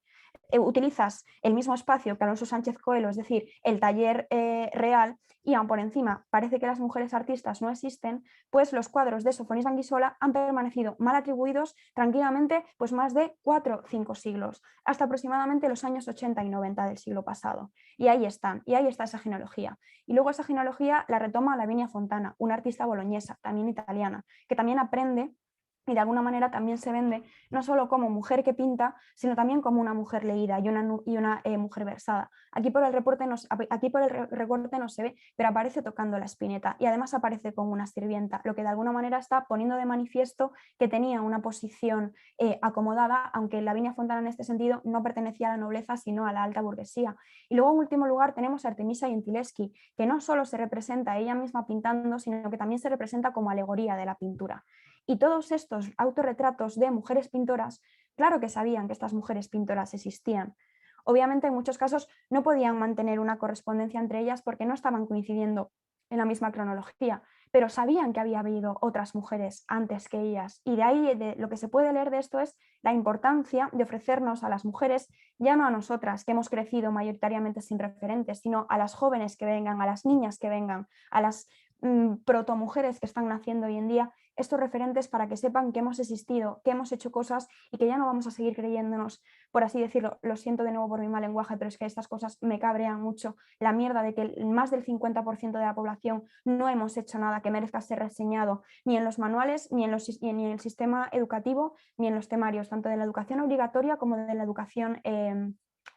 utilizas el mismo espacio que Alonso Sánchez Coelho, es decir, el taller real, y aún por encima parece que las mujeres artistas no existen, pues los cuadros de Sofonis Banguissola han permanecido mal atribuidos tranquilamente pues más de 4 o 5 siglos, hasta aproximadamente los años 80 y 90 del siglo pasado. Y ahí están, y ahí está esa genealogía. Y luego esa genealogía la retoma Lavinia Fontana, una artista boloñesa, también italiana, que también aprende y de alguna manera también se vende no solo como mujer que pinta, sino también como una mujer leída y una mujer versada. Aquí por el recorte no se ve, pero aparece tocando la espineta y además aparece con una sirvienta, lo que de alguna manera está poniendo de manifiesto que tenía una posición acomodada, aunque Lavinia Fontana en este sentido no pertenecía a la nobleza, sino a la alta burguesía. Y luego en último lugar tenemos a Artemisia Gentileschi, que no solo se representa a ella misma pintando, sino que también se representa como alegoría de la pintura. Y todos estos autorretratos de mujeres pintoras, claro que sabían que estas mujeres pintoras existían. Obviamente en muchos casos no podían mantener una correspondencia entre ellas porque no estaban coincidiendo en la misma cronología, pero sabían que había habido otras mujeres antes que ellas. Y de ahí lo que se puede leer de esto es la importancia de ofrecernos a las mujeres, ya no a nosotras, que hemos crecido mayoritariamente sin referentes, sino a las jóvenes que vengan, a las niñas que vengan, a las protomujeres que están naciendo hoy en día, estos referentes para que sepan que hemos existido, que hemos hecho cosas y que ya no vamos a seguir creyéndonos, por así decirlo, lo siento de nuevo por mi mal lenguaje, pero es que estas cosas me cabrean mucho, la mierda de que más del 50% de la población no hemos hecho nada que merezca ser reseñado, ni en los manuales, ni en el sistema educativo, ni en los temarios, tanto de la educación obligatoria como de la educación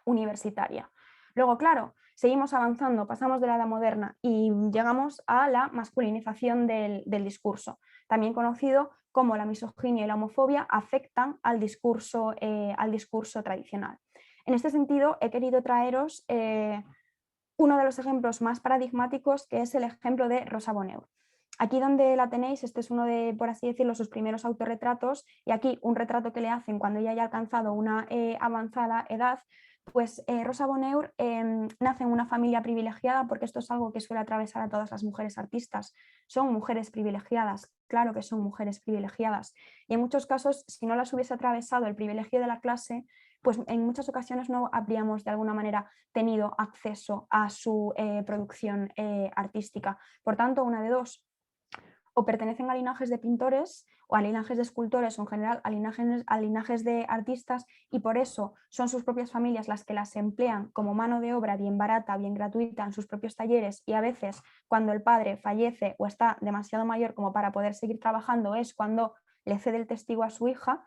universitaria. Luego, claro, seguimos avanzando, pasamos de la edad moderna y llegamos a la masculinización del discurso, también conocido como la misoginia y la homofobia afectan al discurso tradicional. En este sentido, he querido traeros uno de los ejemplos más paradigmáticos, que es el ejemplo de Rosa Bonheur. Aquí donde la tenéis, este es uno de, por así decirlo, sus primeros autorretratos, y aquí un retrato que le hacen cuando ella haya alcanzado una avanzada edad. Pues Rosa Bonheur nace en una familia privilegiada, porque esto es algo que suele atravesar a todas las mujeres artistas. Son mujeres privilegiadas, claro que son mujeres privilegiadas. Y en muchos casos, si no las hubiese atravesado el privilegio de la clase, pues en muchas ocasiones no habríamos de alguna manera tenido acceso a su producción artística. Por tanto, una de dos, o pertenecen a linajes de pintores o a linajes de escultores o en general a linajes de artistas y por eso son sus propias familias las que las emplean como mano de obra bien barata, bien gratuita en sus propios talleres y a veces cuando el padre fallece o está demasiado mayor como para poder seguir trabajando es cuando le cede el testigo a su hija.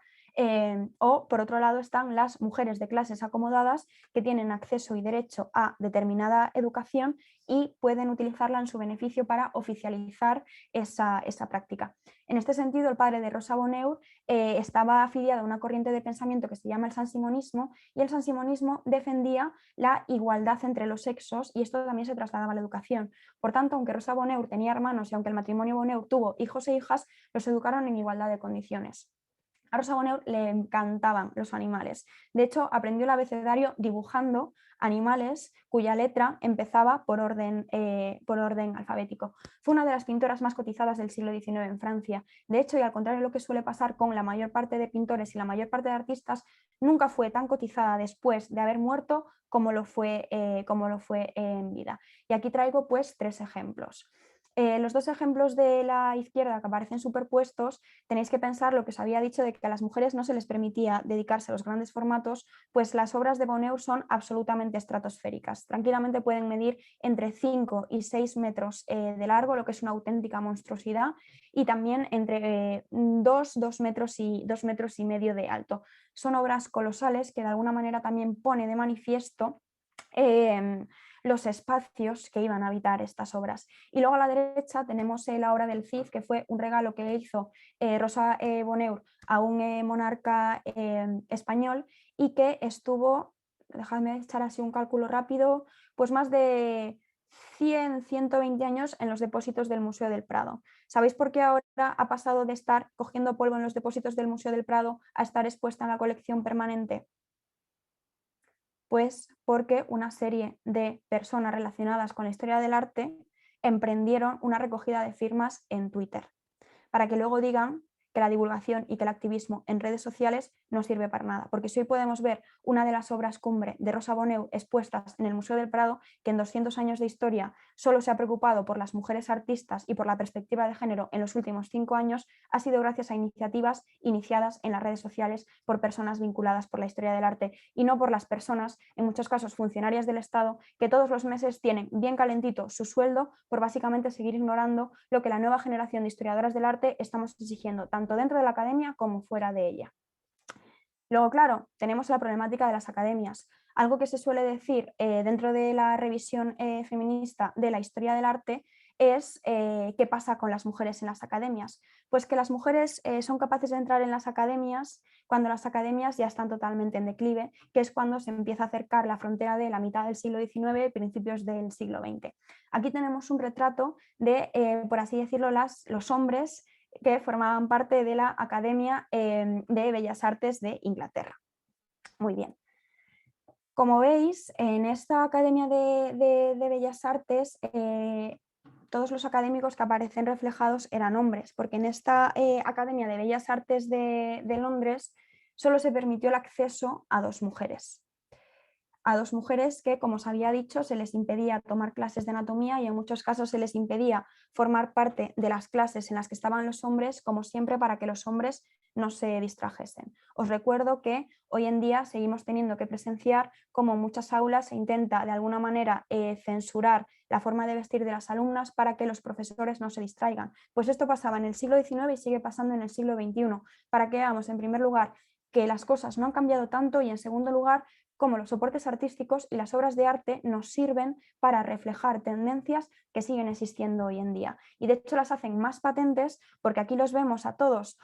O por otro lado están las mujeres de clases acomodadas que tienen acceso y derecho a determinada educación y pueden utilizarla en su beneficio para oficializar esa práctica. En este sentido, el padre de Rosa Bonheur estaba afiliado a una corriente de pensamiento que se llama el sansimonismo y el sansimonismo defendía la igualdad entre los sexos y esto también se trasladaba a la educación. Por tanto, aunque Rosa Bonheur tenía hermanos y aunque el matrimonio Bonheur tuvo hijos e hijas, los educaron en igualdad de condiciones. A Rosa Bonheur le encantaban los animales. De hecho, aprendió el abecedario dibujando animales cuya letra empezaba por orden alfabético. Fue una de las pintoras más cotizadas del siglo XIX en Francia. De hecho, y al contrario de lo que suele pasar con la mayor parte de pintores y la mayor parte de artistas, nunca fue tan cotizada después de haber muerto como lo fue en vida. Y aquí traigo pues 3 ejemplos. Los 2 ejemplos de la izquierda que aparecen superpuestos, tenéis que pensar lo que os había dicho de que a las mujeres no se les permitía dedicarse a los grandes formatos, pues las obras de Bonheur son absolutamente estratosféricas. Tranquilamente pueden medir entre 5 y 6 metros de largo, lo que es una auténtica monstruosidad, y también entre 2 metros y 2 metros y medio de alto. Son obras colosales que de alguna manera también pone de manifiesto los espacios que iban a habitar estas obras. Y luego a la derecha tenemos la obra del Cid, que fue un regalo que le hizo Rosa Bonheur a un monarca español y que estuvo, dejadme echar así un cálculo rápido, pues más de 100, 120 años en los depósitos del Museo del Prado. ¿Sabéis por qué ahora ha pasado de estar cogiendo polvo en los depósitos del Museo del Prado a estar expuesta en la colección permanente? Pues porque una serie de personas relacionadas con la historia del arte emprendieron una recogida de firmas en Twitter, para que luego digan que la divulgación y que el activismo en redes sociales no sirve para nada, porque si hoy podemos ver una de las obras cumbre de Rosa Bonheur expuestas en el Museo del Prado, que en 200 años de historia solo se ha preocupado por las mujeres artistas y por la perspectiva de género en los últimos 5 años, ha sido gracias a iniciativas iniciadas en las redes sociales por personas vinculadas por la historia del arte y no por las personas, en muchos casos funcionarias del Estado, que todos los meses tienen bien calentito su sueldo por básicamente seguir ignorando lo que la nueva generación de historiadoras del arte estamos exigiendo, tanto dentro de la academia como fuera de ella. Luego, claro, tenemos la problemática de las academias. Algo que se suele decir dentro de la revisión feminista de la historia del arte es qué pasa con las mujeres en las academias. Pues que las mujeres son capaces de entrar en las academias cuando las academias ya están totalmente en declive, que es cuando se empieza a acercar la frontera de la mitad del siglo XIX y principios del siglo XX. Aquí tenemos un retrato de, por así decirlo, los hombres que formaban parte de la Academia de Bellas Artes de Inglaterra. Muy bien. Como veis, en esta Academia de Bellas Artes, todos los académicos que aparecen reflejados eran hombres, porque en esta Academia de Bellas Artes de Londres solo se permitió el acceso a 2 mujeres. A 2 mujeres que, como os había dicho, se les impedía tomar clases de anatomía y en muchos casos se les impedía formar parte de las clases en las que estaban los hombres, como siempre, para que los hombres no se distrajesen. Os recuerdo que hoy en día seguimos teniendo que presenciar cómo en muchas aulas se intenta de alguna manera censurar la forma de vestir de las alumnas para que los profesores no se distraigan. Pues esto pasaba en el siglo XIX y sigue pasando en el siglo XXI, para que veamos, en primer lugar, que las cosas no han cambiado tanto y en segundo lugar, cómo los soportes artísticos y las obras de arte nos sirven para reflejar tendencias que siguen existiendo hoy en día. Y de hecho las hacen más patentes porque aquí los vemos a todos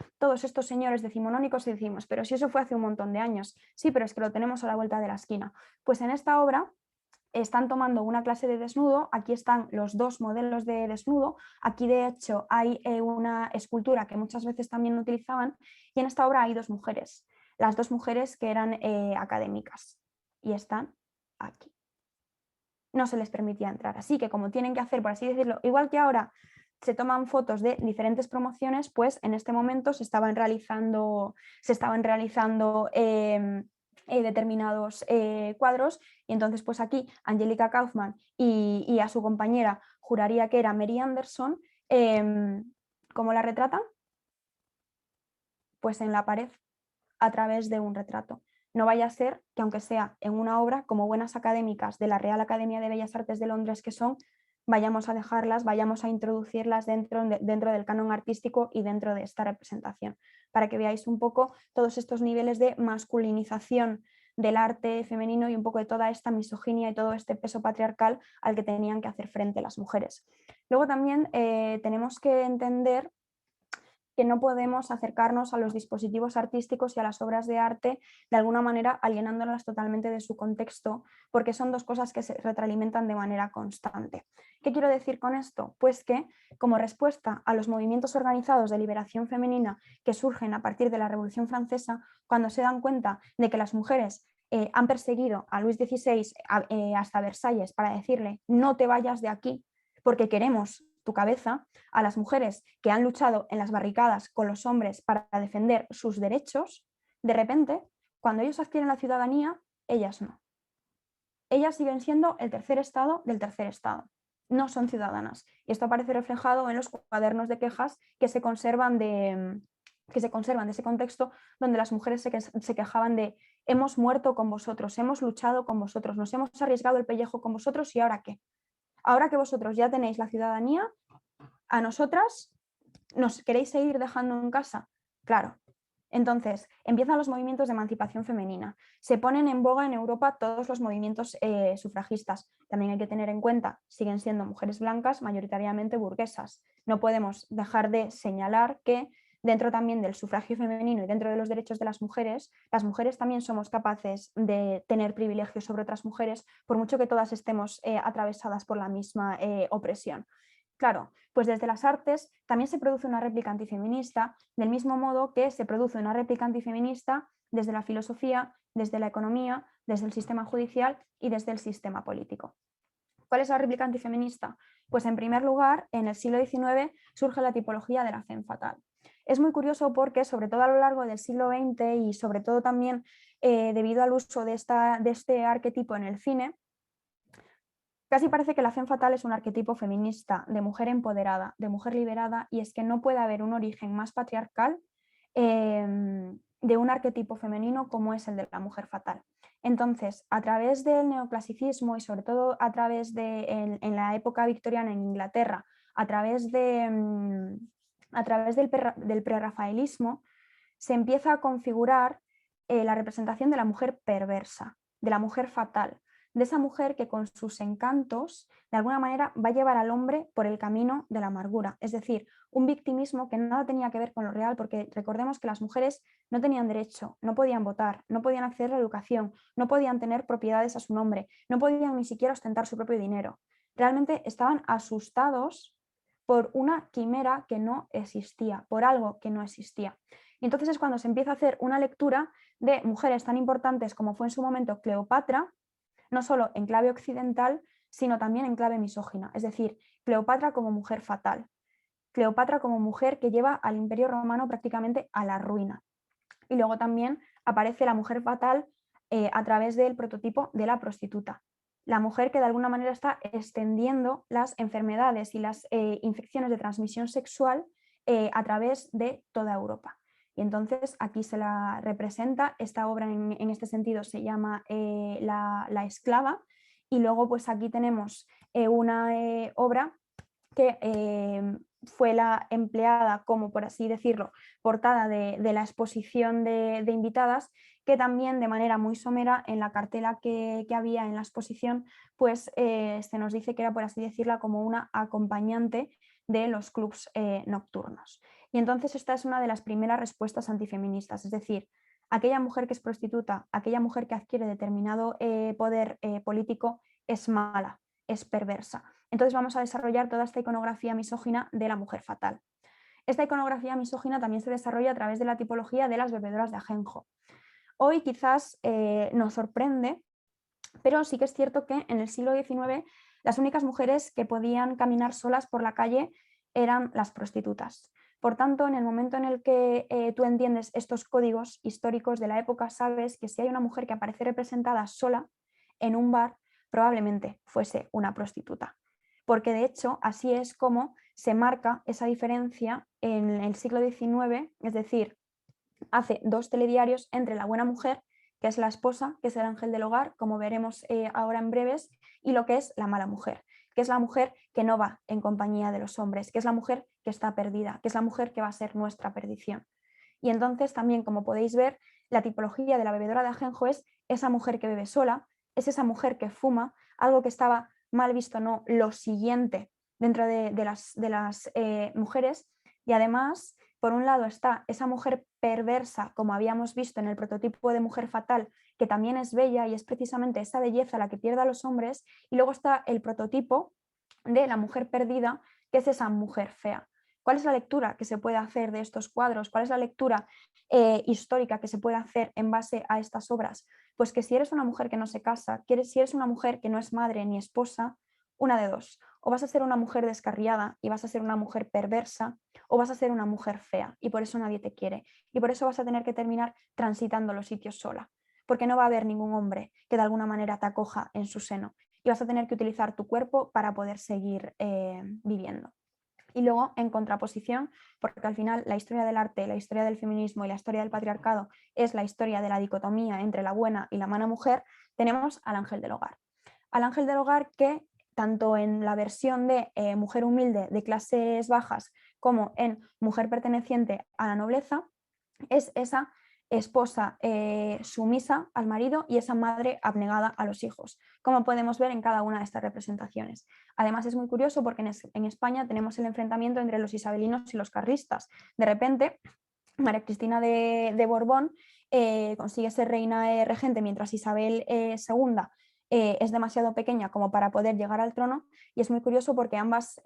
estos señores decimonónicos y decimos, pero si eso fue hace un montón de años. Sí, pero es que lo tenemos a la vuelta de la esquina. Pues en esta obra están tomando una clase de desnudo, aquí están los 2 modelos de desnudo, aquí de hecho hay una escultura que muchas veces también utilizaban y en esta obra hay 2 mujeres, las 2 mujeres que eran académicas y están aquí. No se les permitía entrar, así que como tienen que hacer, por así decirlo, igual que ahora se toman fotos de diferentes promociones, pues en este momento se estaban realizando determinados cuadros y entonces pues aquí Angelica Kauffman y a su compañera juraría que era Mary Anderson, ¿cómo la retratan? Pues en la pared a través de un retrato. No vaya a ser que aunque sea en una obra, como buenas académicas de la Real Academia de Bellas Artes de Londres que son, vayamos a dejarlas, vayamos a introducirlas dentro del canon artístico y dentro de esta representación, para que veáis un poco todos estos niveles de masculinización del arte femenino y un poco de toda esta misoginia y todo este peso patriarcal al que tenían que hacer frente las mujeres. Luego también tenemos que entender que no podemos acercarnos a los dispositivos artísticos y a las obras de arte de alguna manera alienándolas totalmente de su contexto, porque son dos cosas que se retroalimentan de manera constante. ¿Qué quiero decir con esto? Pues que como respuesta a los movimientos organizados de liberación femenina que surgen a partir de la Revolución Francesa, cuando se dan cuenta de que las mujeres han perseguido a Luis XVI hasta Versalles para decirle no te vayas de aquí porque queremos tu cabeza, a las mujeres que han luchado en las barricadas con los hombres para defender sus derechos, de repente, cuando ellos adquieren la ciudadanía, ellas no. Ellas siguen siendo el tercer estado del tercer estado. No son ciudadanas. Y esto aparece reflejado en los cuadernos de quejas que se conservan de ese contexto donde las mujeres se quejaban de hemos muerto con vosotros, hemos luchado con vosotros, nos hemos arriesgado el pellejo con vosotros y ¿ahora qué? Ahora que vosotros ya tenéis la ciudadanía, a nosotras nos queréis seguir dejando en casa. Claro. Entonces, empiezan los movimientos de emancipación femenina. Se ponen en boga en Europa todos los movimientos sufragistas. También hay que tener en cuenta, siguen siendo mujeres blancas, mayoritariamente burguesas. No podemos dejar de señalar que dentro también del sufragio femenino y dentro de los derechos de las mujeres también somos capaces de tener privilegios sobre otras mujeres, por mucho que todas estemos atravesadas por la misma opresión. Claro, pues desde las artes también se produce una réplica antifeminista, del mismo modo que se produce una réplica antifeminista desde la filosofía, desde la economía, desde el sistema judicial y desde el sistema político. ¿Cuál es la réplica antifeminista? Pues en primer lugar, en el siglo XIX surge la tipología de la femme fatale. Es muy curioso porque, sobre todo a lo largo del siglo XX y sobre todo también debido al uso de este arquetipo en el cine, casi parece que la femme fatale es un arquetipo feminista, de mujer empoderada, de mujer liberada, y es que no puede haber un origen más patriarcal de un arquetipo femenino como es el de la mujer fatal. Entonces, a través del neoclasicismo y sobre todo a través de, en la época victoriana en Inglaterra, a través del prerrafaelismo, se empieza a configurar la representación de la mujer perversa, de la mujer fatal, de esa mujer que con sus encantos de alguna manera va a llevar al hombre por el camino de la amargura, es decir, un victimismo que nada tenía que ver con lo real, porque recordemos que las mujeres no tenían derecho, no podían votar, no podían acceder a la educación, no podían tener propiedades a su nombre, no podían ni siquiera ostentar su propio dinero. Realmente estaban asustados por una quimera que no existía, por algo que no existía. Y entonces es cuando se empieza a hacer una lectura de mujeres tan importantes como fue en su momento Cleopatra, no solo en clave occidental, sino también en clave misógina, es decir, Cleopatra como mujer fatal, Cleopatra como mujer que lleva al Imperio Romano prácticamente a la ruina. Y luego también aparece la mujer fatal a través del prototipo de la prostituta, la mujer que de alguna manera está extendiendo las enfermedades y las infecciones de transmisión sexual a través de toda Europa. Y entonces aquí se la representa, esta obra en este sentido se llama la esclava, y luego pues aquí tenemos una obra que fue la empleada como, por así decirlo, portada de la exposición de invitadas, que también de manera muy somera en la cartela que había en la exposición, pues se nos dice que era, por así decirla, como una acompañante de los clubs nocturnos. Y entonces esta es una de las primeras respuestas antifeministas, es decir, aquella mujer que es prostituta, aquella mujer que adquiere determinado poder político es mala, es perversa. Entonces vamos a desarrollar toda esta iconografía misógina de la mujer fatal. Esta iconografía misógina también se desarrolla a través de la tipología de las bebedoras de ajenjo. Hoy quizás nos sorprende, pero sí que es cierto que en el siglo XIX las únicas mujeres que podían caminar solas por la calle eran las prostitutas. Por tanto, en el momento en el que tú entiendes estos códigos históricos de la época, sabes que si hay una mujer que aparece representada sola en un bar, probablemente fuese una prostituta. Porque de hecho así es como se marca esa diferencia en el siglo XIX, es decir, hace dos telediarios entre la buena mujer, que es la esposa, que es el ángel del hogar, como veremos ahora en breves, y lo que es la mala mujer, que es la mujer que no va en compañía de los hombres, que es la mujer que está perdida, que es la mujer que va a ser nuestra perdición. Y entonces también, como podéis ver, la tipología de la bebedora de ajenjo es esa mujer que bebe sola, es esa mujer que fuma, algo que estaba mal visto, no, lo siguiente dentro de las mujeres, y además por un lado está esa mujer perversa, como habíamos visto en el prototipo de mujer fatal, que también es bella y es precisamente esa belleza la que pierde a los hombres, y luego está el prototipo de la mujer perdida, que es esa mujer fea. ¿Cuál es la lectura que se puede hacer de estos cuadros? ¿Cuál es la lectura histórica que se puede hacer en base a estas obras? Pues que si eres una mujer que no se casa, si eres una mujer que no es madre ni esposa, una de dos: o vas a ser una mujer descarriada y vas a ser una mujer perversa, o vas a ser una mujer fea y por eso nadie te quiere. Y por eso vas a tener que terminar transitando los sitios sola, porque no va a haber ningún hombre que de alguna manera te acoja en su seno y vas a tener que utilizar tu cuerpo para poder seguir viviendo. Y luego, en contraposición, porque al final la historia del arte, la historia del feminismo y la historia del patriarcado es la historia de la dicotomía entre la buena y la mala mujer, tenemos al ángel del hogar. Al ángel del hogar que, tanto en la versión de mujer humilde de clases bajas como en mujer perteneciente a la nobleza, es esa esposa sumisa al marido y esa madre abnegada a los hijos, como podemos ver en cada una de estas representaciones. Además es muy curioso porque en España tenemos el enfrentamiento entre los isabelinos y los carlistas. De repente, María Cristina de Borbón consigue ser reina regente mientras Isabel II es demasiado pequeña como para poder llegar al trono, y es muy curioso porque ambas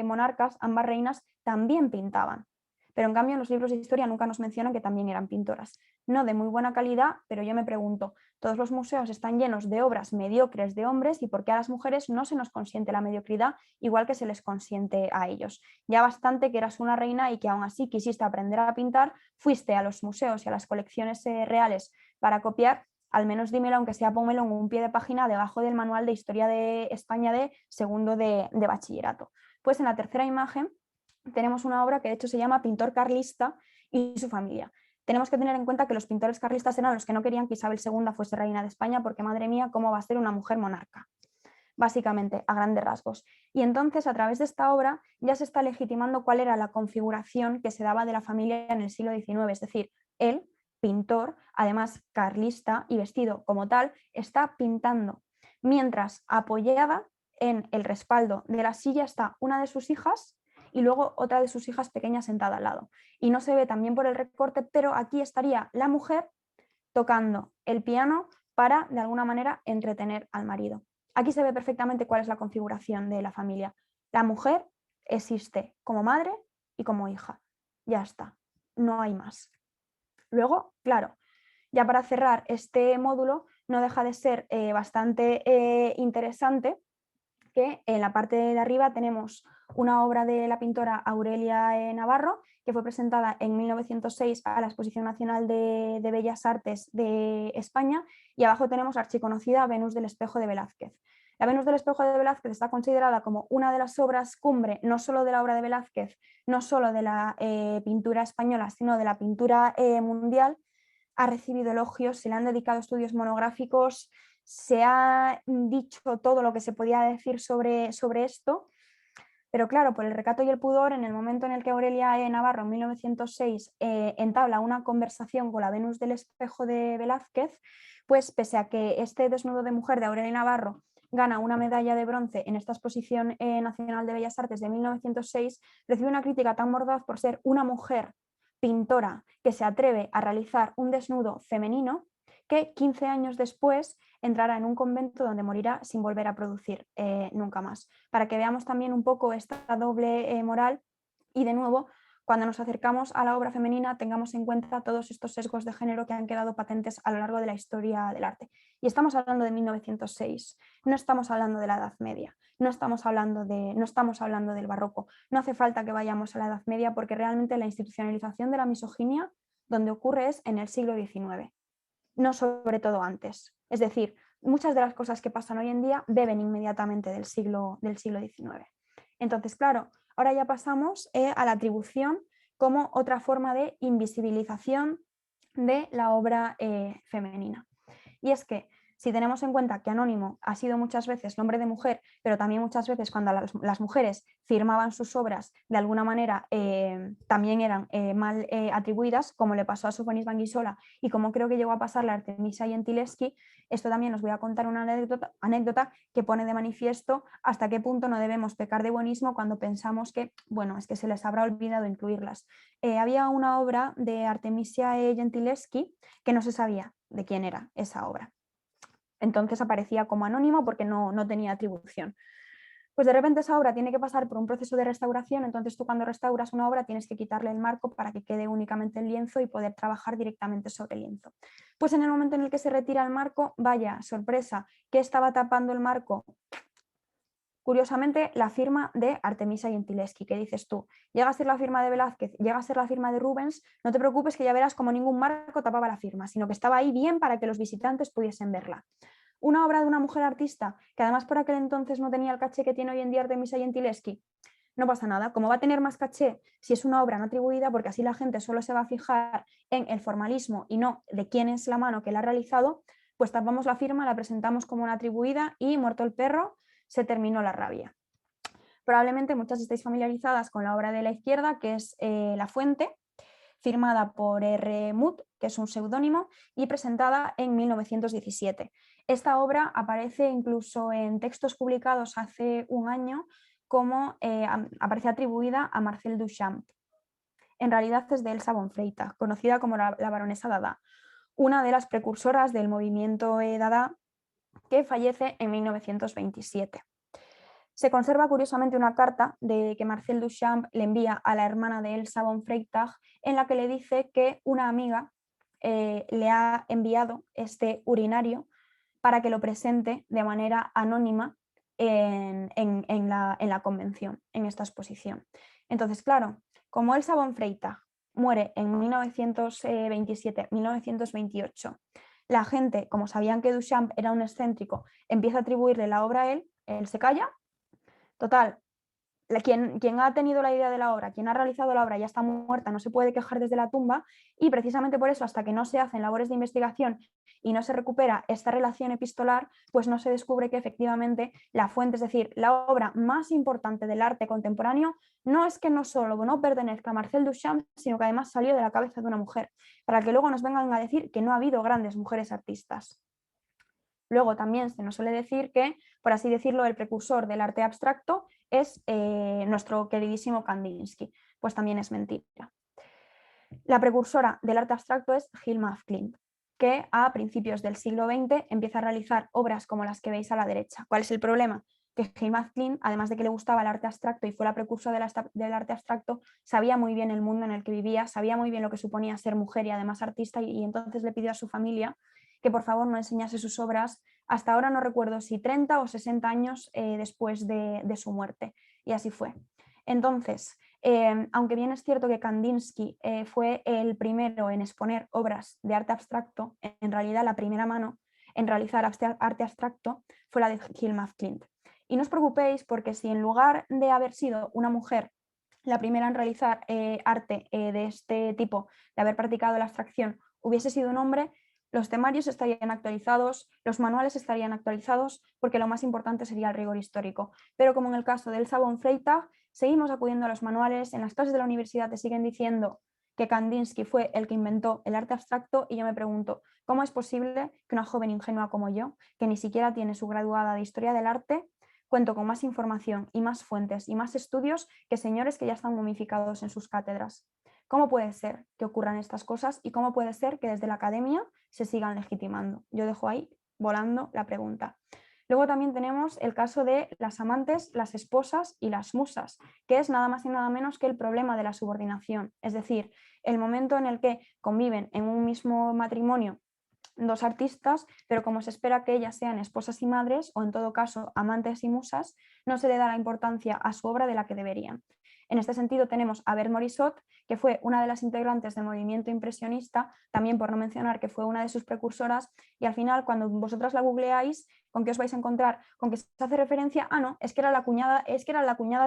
monarcas, ambas reinas también pintaban. Pero en cambio en los libros de historia nunca nos mencionan que también eran pintoras. No de muy buena calidad, pero yo me pregunto, todos los museos están llenos de obras mediocres de hombres, ¿y por qué a las mujeres no se nos consiente la mediocridad igual que se les consiente a ellos? Ya bastante que eras una reina y que aún así quisiste aprender a pintar, fuiste a los museos y a las colecciones reales para copiar. Al menos dímelo, aunque sea pónmelo en un pie de página debajo del manual de historia de España de segundo de bachillerato. Pues en la tercera imagen tenemos una obra que de hecho se llama Pintor Carlista y su familia. Tenemos que tener en cuenta que los pintores carlistas eran los que no querían que Isabel II fuese reina de España, porque madre mía, ¿cómo va a ser una mujer monarca? Básicamente, a grandes rasgos. Y entonces, a través de esta obra, ya se está legitimando cuál era la configuración que se daba de la familia en el siglo XIX, es decir, él, pintor, además carlista y vestido como tal, está pintando, mientras apoyada en el respaldo de la silla está una de sus hijas y luego otra de sus hijas pequeñas sentada al lado. Y no se ve también por el recorte, pero aquí estaría la mujer tocando el piano para, de alguna manera, entretener al marido. Aquí se ve perfectamente cuál es la configuración de la familia. La mujer existe como madre y como hija. Ya está, no hay más. Luego, claro, ya para cerrar este módulo, no deja de ser bastante interesante que en la parte de arriba tenemos una obra de la pintora Aurelia Navarro, que fue presentada en 1906 a la Exposición Nacional de Bellas Artes de España, y abajo tenemos la archiconocida Venus del Espejo de Velázquez. La Venus del Espejo de Velázquez está considerada como una de las obras cumbre, no solo de la obra de Velázquez, no solo de la pintura española, sino de la pintura mundial. Ha recibido elogios, se le han dedicado estudios monográficos, se ha dicho todo lo que se podía decir sobre esto, pero claro, por el recato y el pudor, en el momento en el que Aurelia Navarro en 1906 entabla una conversación con la Venus del Espejo de Velázquez, pues pese a que este desnudo de mujer de Aurelia Navarro gana una medalla de bronce en esta Exposición Nacional de Bellas Artes de 1906, recibe una crítica tan mordaz por ser una mujer pintora que se atreve a realizar un desnudo femenino, que 15 años después entrará en un convento donde morirá sin volver a producir nunca más. Para que veamos también un poco esta doble moral, y de nuevo, cuando nos acercamos a la obra femenina, tengamos en cuenta todos estos sesgos de género que han quedado patentes a lo largo de la historia del arte. Y estamos hablando de 1906, no estamos hablando de la Edad Media, no estamos hablando del barroco. No hace falta que vayamos a la Edad Media, porque realmente la institucionalización de la misoginia donde ocurre es en el siglo XIX, no sobre todo antes. Es decir, muchas de las cosas que pasan hoy en día beben inmediatamente del siglo XIX. Entonces, claro, ahora ya pasamos a la atribución como otra forma de invisibilización de la obra femenina. Y es que si tenemos en cuenta que anónimo ha sido muchas veces nombre de mujer, pero también muchas veces cuando las mujeres firmaban sus obras de alguna manera también eran mal atribuidas, como le pasó a Sofonis Banguisola y como creo que llegó a pasarle a Artemisia Gentileschi, esto también os voy a contar una anécdota que pone de manifiesto hasta qué punto no debemos pecar de buenismo cuando pensamos que, bueno, es que se les habrá olvidado incluirlas. Había una obra de Artemisia Gentileschi que no se sabía de quién era esa obra. Entonces aparecía como anónimo porque no tenía atribución. Pues de repente esa obra tiene que pasar por un proceso de restauración, entonces tú cuando restauras una obra tienes que quitarle el marco para que quede únicamente el lienzo y poder trabajar directamente sobre el lienzo. Pues en el momento en el que se retira el marco, vaya sorpresa, ¿qué estaba tapando el marco? Curiosamente, la firma de Artemisia Gentileschi, que dices tú, llega a ser la firma de Velázquez, llega a ser la firma de Rubens, no te preocupes que ya verás como ningún marco tapaba la firma, sino que estaba ahí bien para que los visitantes pudiesen verla. Una obra de una mujer artista, que además por aquel entonces no tenía el caché que tiene hoy en día Artemisia Gentileschi, no pasa nada, como va a tener más caché si es una obra no atribuida, porque así la gente solo se va a fijar en el formalismo y no de quién es la mano que la ha realizado, pues tapamos la firma, la presentamos como una atribuida y muerto el perro, se terminó la rabia. Probablemente muchas estáis familiarizadas con la obra de la izquierda, que es La Fuente, firmada por R. Muth, que es un seudónimo, y presentada en 1917. Esta obra aparece incluso en textos publicados hace un año como aparece atribuida a Marcel Duchamp. En realidad es de Elsa von Freytag, conocida como la baronesa Dada, una de las precursoras del movimiento Dada que fallece en 1927. Se conserva curiosamente una carta de que Marcel Duchamp le envía a la hermana de Elsa von Freytag en la que le dice que una amiga le ha enviado este urinario para que lo presente de manera anónima en la convención, en esta exposición. Entonces, claro, como Elsa von Freytag muere en 1927-1928, la gente, como sabían que Duchamp era un excéntrico, empieza a atribuirle la obra a él se calla. Total, quien ha tenido la idea de la obra, quien ha realizado la obra ya está muerta, no se puede quejar desde la tumba y precisamente por eso hasta que no se hacen labores de investigación y no se recupera esta relación epistolar, pues no se descubre que efectivamente la fuente, es decir, la obra más importante del arte contemporáneo, no es que no solo no pertenezca a Marcel Duchamp, sino que además salió de la cabeza de una mujer, para que luego nos vengan a decir que no ha habido grandes mujeres artistas. Luego también se nos suele decir que, por así decirlo, el precursor del arte abstracto es nuestro queridísimo Kandinsky. Pues también es mentira. La precursora del arte abstracto es Hilma af Klint, que a principios del siglo XX empieza a realizar obras como las que veis a la derecha. ¿Cuál es el problema? Que Hilma af Klint, además de que le gustaba el arte abstracto y fue la precursora del arte abstracto, sabía muy bien el mundo en el que vivía, sabía muy bien lo que suponía ser mujer y además artista, y entonces le pidió a su familia que por favor no enseñase sus obras. Hasta ahora no recuerdo si 30 o 60 años después de su muerte, y así fue. Entonces, aunque bien es cierto que Kandinsky fue el primero en exponer obras de arte abstracto, en realidad la primera mano en realizar arte abstracto fue la de Hilma af Klint. Y no os preocupéis porque si en lugar de haber sido una mujer la primera en realizar arte de este tipo, de haber practicado la abstracción, hubiese sido un hombre, los temarios estarían actualizados, los manuales estarían actualizados, porque lo más importante sería el rigor histórico. Pero como en el caso del Elsa von Freytag, seguimos acudiendo a los manuales, en las clases de la universidad te siguen diciendo que Kandinsky fue el que inventó el arte abstracto y yo me pregunto, ¿cómo es posible que una joven ingenua como yo, que ni siquiera tiene su graduada de Historia del Arte, cuento con más información y más fuentes y más estudios que señores que ya están momificados en sus cátedras? ¿Cómo puede ser que ocurran estas cosas y cómo puede ser que desde la academia se sigan legitimando? Yo dejo ahí volando la pregunta. Luego también tenemos el caso de las amantes, las esposas y las musas, que es nada más y nada menos que el problema de la subordinación, es decir, el momento en el que conviven en un mismo matrimonio dos artistas, pero como se espera que ellas sean esposas y madres, o en todo caso amantes y musas, no se le da la importancia a su obra de la que deberían. En este sentido tenemos a Berthe Morisot, que fue una de las integrantes del movimiento impresionista, también por no mencionar que fue una de sus precursoras, y al final cuando vosotras la googleáis, ¿con qué os vais a encontrar? Con que se hace referencia, no, es que era la cuñada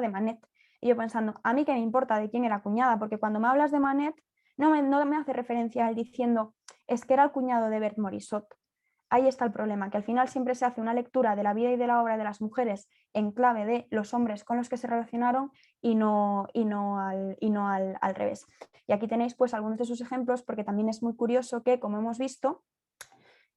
de Manet. Y yo pensando, a mí qué me importa de quién era cuñada, porque cuando me hablas de Manet, no me hace referencia a él diciendo, es que era el cuñado de Berthe Morisot. Ahí está el problema, que al final siempre se hace una lectura de la vida y de la obra de las mujeres en clave de los hombres con los que se relacionaron y no al revés. Y aquí tenéis pues algunos de sus ejemplos, porque también es muy curioso que, como hemos visto,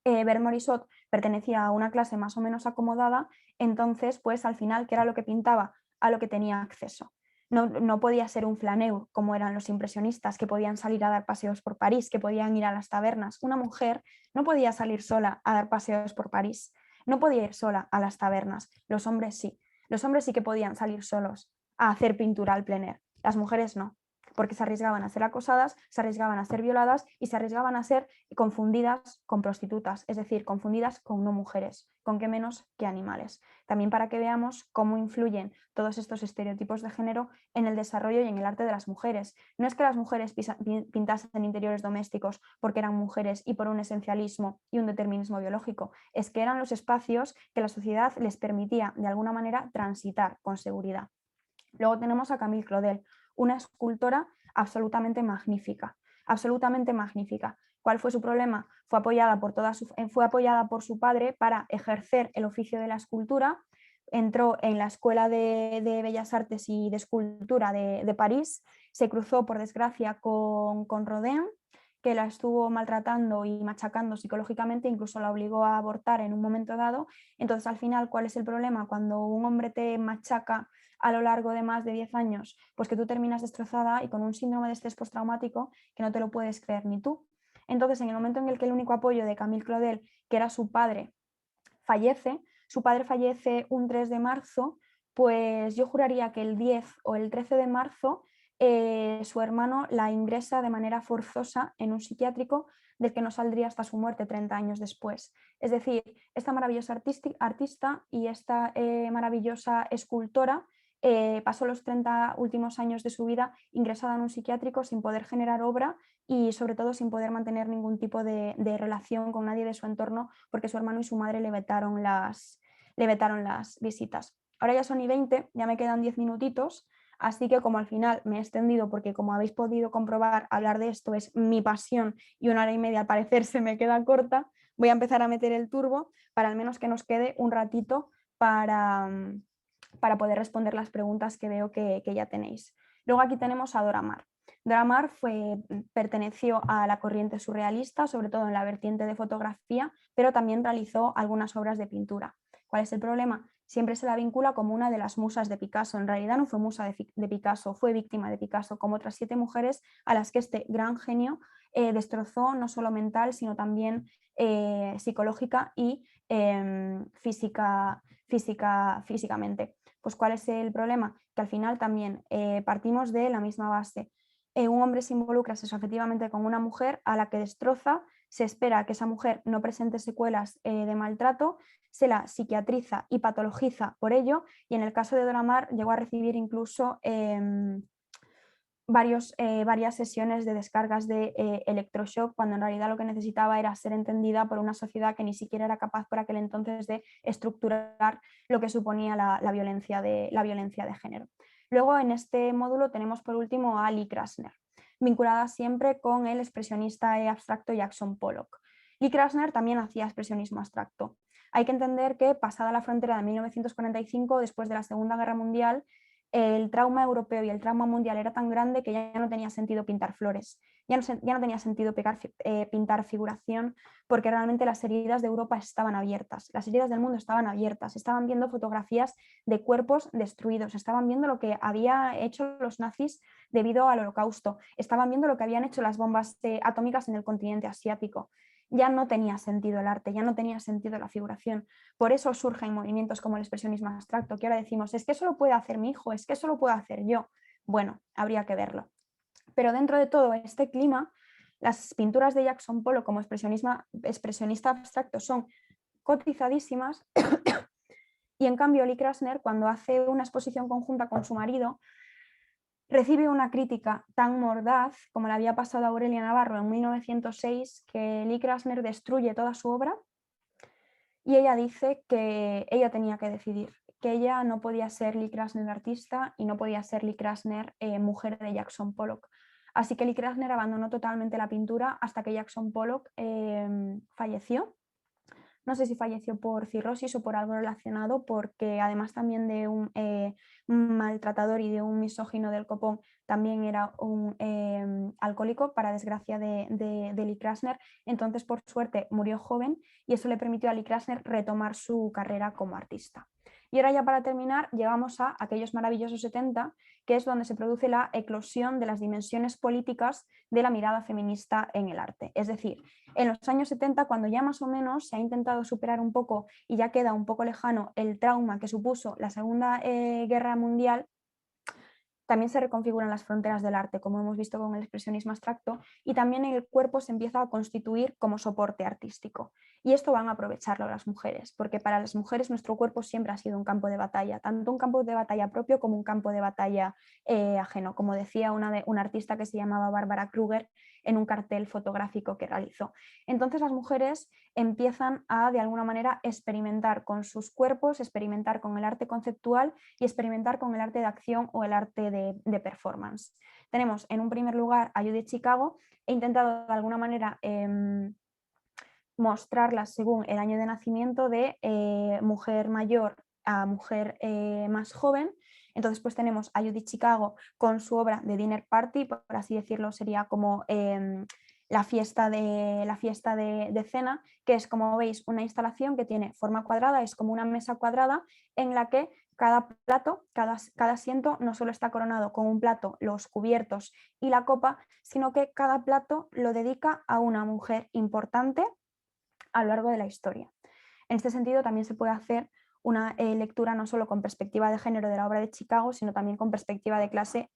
Bert Morisot pertenecía a una clase más o menos acomodada, entonces pues al final, ¿qué era lo que pintaba? A lo que tenía acceso. No podía ser un flaneur como eran los impresionistas, que podían salir a dar paseos por París, que podían ir a las tabernas. Una mujer no podía salir sola a dar paseos por París, no podía ir sola a las tabernas. Los hombres sí. Los hombres sí que podían salir solos a hacer pintura al plein air. Las mujeres no, porque se arriesgaban a ser acosadas, se arriesgaban a ser violadas y se arriesgaban a ser confundidas con prostitutas, es decir, confundidas con no mujeres, con qué menos que animales. También para que veamos cómo influyen todos estos estereotipos de género en el desarrollo y en el arte de las mujeres. No es que las mujeres pintasen interiores domésticos porque eran mujeres y por un esencialismo y un determinismo biológico, es que eran los espacios que la sociedad les permitía de alguna manera transitar con seguridad. Luego tenemos a Camille Claudel, una escultora absolutamente magnífica, absolutamente magnífica. ¿Cuál fue su problema? Fue apoyada por su padre para ejercer el oficio de la escultura. Entró en la Escuela de Bellas Artes y de Escultura de París, se cruzó por desgracia con Rodin, que la estuvo maltratando y machacando psicológicamente, incluso la obligó a abortar en un momento dado. Entonces, al final, ¿cuál es el problema? Cuando un hombre te machaca a lo largo de más de 10 años, pues que tú terminas destrozada y con un síndrome de estrés postraumático que no te lo puedes creer ni tú. Entonces, en el momento en el que el único apoyo de Camille Claudel, que era su padre, su padre fallece un 3 de marzo, pues yo juraría que el 10 o el 13 de marzo su hermano la ingresa de manera forzosa en un psiquiátrico del que no saldría hasta su muerte 30 años después. Es decir, esta maravillosa artista y esta maravillosa escultora pasó los 30 últimos años de su vida ingresada en un psiquiátrico sin poder generar obra y sobre todo sin poder mantener ningún tipo de relación con nadie de su entorno, porque su hermano y su madre le vetaron las visitas. Ahora ya son y 20, ya me quedan 10 minutitos, así que como al final me he extendido, porque como habéis podido comprobar, hablar de esto es mi pasión y 1 hora y media al parecer se me queda corta, voy a empezar a meter el turbo para al menos que nos quede un ratito para poder responder las preguntas que veo que ya tenéis. Luego aquí tenemos a Dora Maar. Dora Maar perteneció a la corriente surrealista, sobre todo en la vertiente de fotografía, pero también realizó algunas obras de pintura. ¿Cuál es el problema? Siempre se la vincula como una de las musas de Picasso. En realidad no fue musa de Picasso, fue víctima de Picasso, como otras 7 mujeres a las que este gran genio destrozó no solo mental, sino también psicológica y físicamente. Pues ¿cuál es el problema? Que al final también partimos de la misma base. Un hombre se involucra sexoafectivamente con una mujer a la que destroza, se espera que esa mujer no presente secuelas de maltrato, se la psiquiatriza y patologiza por ello, y en el caso de Dora Maar llegó a recibir incluso varias sesiones de descargas de electroshock, cuando en realidad lo que necesitaba era ser entendida por una sociedad que ni siquiera era capaz por aquel entonces de estructurar lo que suponía la violencia de género. Luego en este módulo tenemos por último a Lee Krasner, vinculada siempre con el expresionista abstracto Jackson Pollock. Lee Krasner también hacía expresionismo abstracto. Hay que entender que pasada la frontera de 1945, después de la Segunda Guerra Mundial, el trauma europeo y el trauma mundial era tan grande que ya no tenía sentido pintar flores, ya no tenía sentido pintar figuración, porque realmente las heridas de Europa estaban abiertas, las heridas del mundo estaban abiertas, estaban viendo fotografías de cuerpos destruidos, estaban viendo lo que había hecho los nazis debido al Holocausto, estaban viendo lo que habían hecho las bombas atómicas en el continente asiático. Ya no tenía sentido el arte, ya no tenía sentido la figuración. Por eso surgen movimientos como el expresionismo abstracto, que ahora decimos, es que eso lo puede hacer mi hijo, es que eso lo puedo hacer yo. Bueno, habría que verlo. Pero dentro de todo este clima, las pinturas de Jackson Pollock como expresionista abstracto son cotizadísimas y en cambio Lee Krasner, cuando hace una exposición conjunta con su marido, recibe una crítica tan mordaz como le había pasado a Aurelia Navarro en 1906, que Lee Krasner destruye toda su obra y ella dice que ella tenía que decidir, que ella no podía ser Lee Krasner artista y no podía ser Lee Krasner mujer de Jackson Pollock. Así que Lee Krasner abandonó totalmente la pintura hasta que Jackson Pollock falleció. no sé si falleció por cirrosis o por algo relacionado, porque además también de un maltratador y de un misógino del copón, también era un alcohólico, para desgracia de Lee Krasner. Entonces, por suerte, murió joven y eso le permitió a Lee Krasner retomar su carrera como artista. Y ahora ya para terminar, llegamos a aquellos maravillosos 70, que es donde se produce la eclosión de las dimensiones políticas de la mirada feminista en el arte. Es decir, en los años 70, cuando ya más o menos se ha intentado superar un poco y ya queda un poco lejano el trauma que supuso la Segunda Guerra Mundial, también se reconfiguran las fronteras del arte, como hemos visto con el expresionismo abstracto, y también el cuerpo se empieza a constituir como soporte artístico. Y esto van a aprovecharlo las mujeres, porque para las mujeres nuestro cuerpo siempre ha sido un campo de batalla, tanto un campo de batalla propio como un campo de batalla ajeno, como decía una artista que se llamaba Bárbara Kruger en un cartel fotográfico que realizó. Entonces las mujeres empiezan a, de alguna manera, experimentar con sus cuerpos, experimentar con el arte conceptual y experimentar con el arte de acción o el arte de performance. Tenemos en un primer lugar a Judith Chicago. He intentado de alguna manera mostrarlas según el año de nacimiento, de mujer mayor a mujer más joven. Entonces pues tenemos a Judith Chicago con su obra de Dinner Party, por así decirlo, sería como la fiesta de cena, que es, como veis, una instalación que tiene forma cuadrada, es como una mesa cuadrada en la que cada plato, cada asiento no solo está coronado con un plato, los cubiertos y la copa, sino que cada plato lo dedica a una mujer importante a lo largo de la historia. En este sentido, también se puede hacer una lectura no solo con perspectiva de género de la obra de Chicago, sino también con perspectiva de clase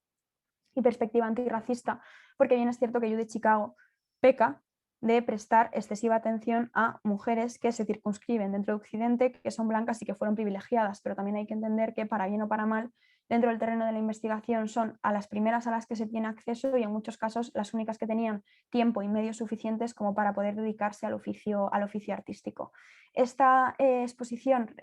y perspectiva antirracista, porque bien es cierto que Judith Chicago peca de prestar excesiva atención a mujeres que se circunscriben dentro de Occidente, que son blancas y que fueron privilegiadas, pero también hay que entender que, para bien o para mal, dentro del terreno de la investigación son a las primeras a las que se tiene acceso y en muchos casos las únicas que tenían tiempo y medios suficientes como para poder dedicarse al oficio artístico. Esta exposición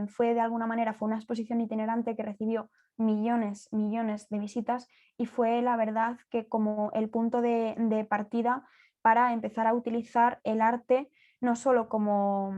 fue de alguna manera fue una exposición itinerante que recibió millones de visitas y fue, la verdad, que como el punto de partida para empezar a utilizar el arte no solo como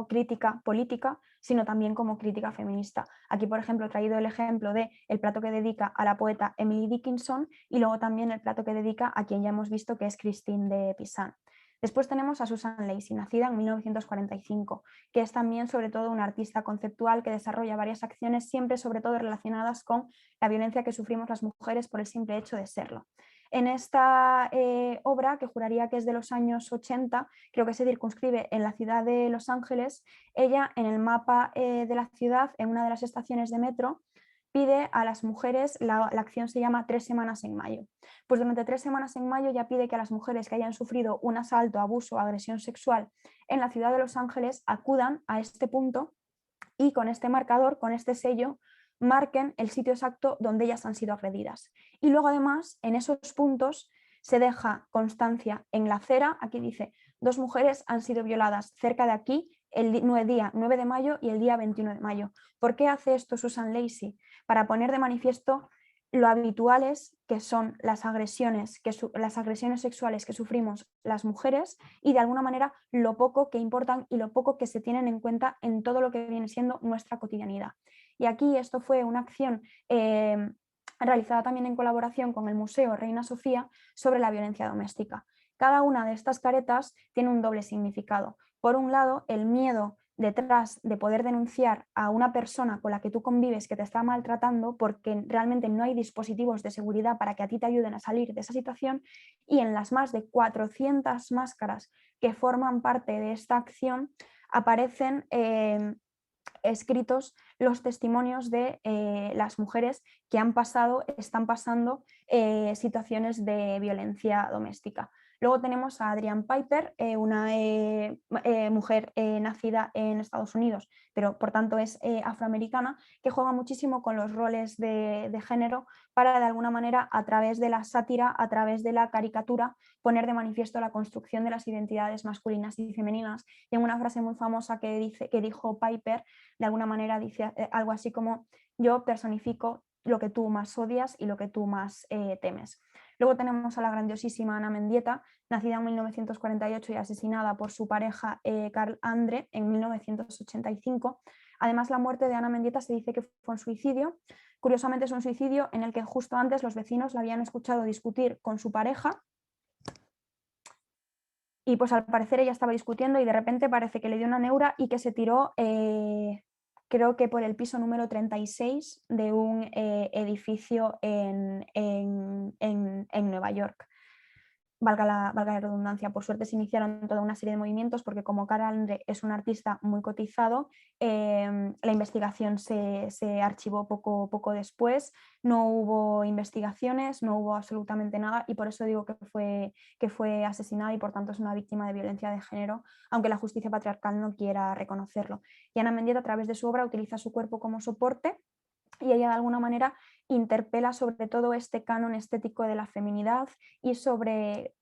crítica política, sino también como crítica feminista. Aquí, por ejemplo, he traído el ejemplo de el plato que dedica a la poeta Emily Dickinson y luego también el plato que dedica a quien ya hemos visto, que es Christine de Pizan. Después tenemos a Susan Lacy, nacida en 1945, que es también sobre todo una artista conceptual que desarrolla varias acciones, siempre sobre todo relacionadas con la violencia que sufrimos las mujeres por el simple hecho de serlo. En esta obra, que juraría que es de los años 80, creo que se circunscribe en la ciudad de Los Ángeles, ella en el mapa de la ciudad, en una de las estaciones de metro, pide a las mujeres, la acción se llama 3 semanas en mayo. Pues durante 3 semanas en mayo ya pide que a las mujeres que hayan sufrido un asalto, abuso o agresión sexual en la ciudad de Los Ángeles acudan a este punto y con este marcador, con este sello, marquen el sitio exacto donde ellas han sido agredidas. Y luego además en esos puntos se deja constancia en la acera, aquí dice, 2 mujeres han sido violadas cerca de aquí el día 9 de mayo y el día 21 de mayo. ¿Por qué hace esto Susan Lacy? Para poner de manifiesto lo habituales que son las agresiones sexuales que sufrimos las mujeres y de alguna manera lo poco que importan y lo poco que se tienen en cuenta en todo lo que viene siendo nuestra cotidianidad. Y aquí esto fue una acción realizada también en colaboración con el Museo Reina Sofía sobre la violencia doméstica. Cada una de estas caretas tiene un doble significado. Por un lado, el miedo detrás de poder denunciar a una persona con la que tú convives que te está maltratando porque realmente no hay dispositivos de seguridad para que a ti te ayuden a salir de esa situación, y en las más de 400 máscaras que forman parte de esta acción aparecen escritos los testimonios de las mujeres que están pasando situaciones de violencia doméstica. Luego tenemos a Adrienne Piper, una mujer nacida en Estados Unidos, pero por tanto es afroamericana, que juega muchísimo con los roles de género para, de alguna manera, a través de la sátira, a través de la caricatura, poner de manifiesto la construcción de las identidades masculinas y femeninas. Y en una frase muy famosa que dijo Piper, de alguna manera dice algo así como: yo personifico lo que tú más odias y lo que tú más temes. Luego tenemos a la grandiosísima Ana Mendieta, nacida en 1948 y asesinada por su pareja Carl Andre en 1985. Además, la muerte de Ana Mendieta se dice que fue un suicidio. Curiosamente es un suicidio en el que justo antes los vecinos la habían escuchado discutir con su pareja y pues al parecer ella estaba discutiendo y de repente parece que le dio una neura y que se tiró, creo que por el piso número 36 de un edificio en Nueva York. Valga la redundancia, por suerte se iniciaron toda una serie de movimientos porque como Carl Andre es un artista muy cotizado, la investigación se archivó poco después, no hubo investigaciones, no hubo absolutamente nada y por eso digo que fue asesinada y por tanto es una víctima de violencia de género, aunque la justicia patriarcal no quiera reconocerlo. Y Ana Mendieta a través de su obra utiliza su cuerpo como soporte y ella de alguna manera interpela sobre todo este canon estético de la feminidad y sobre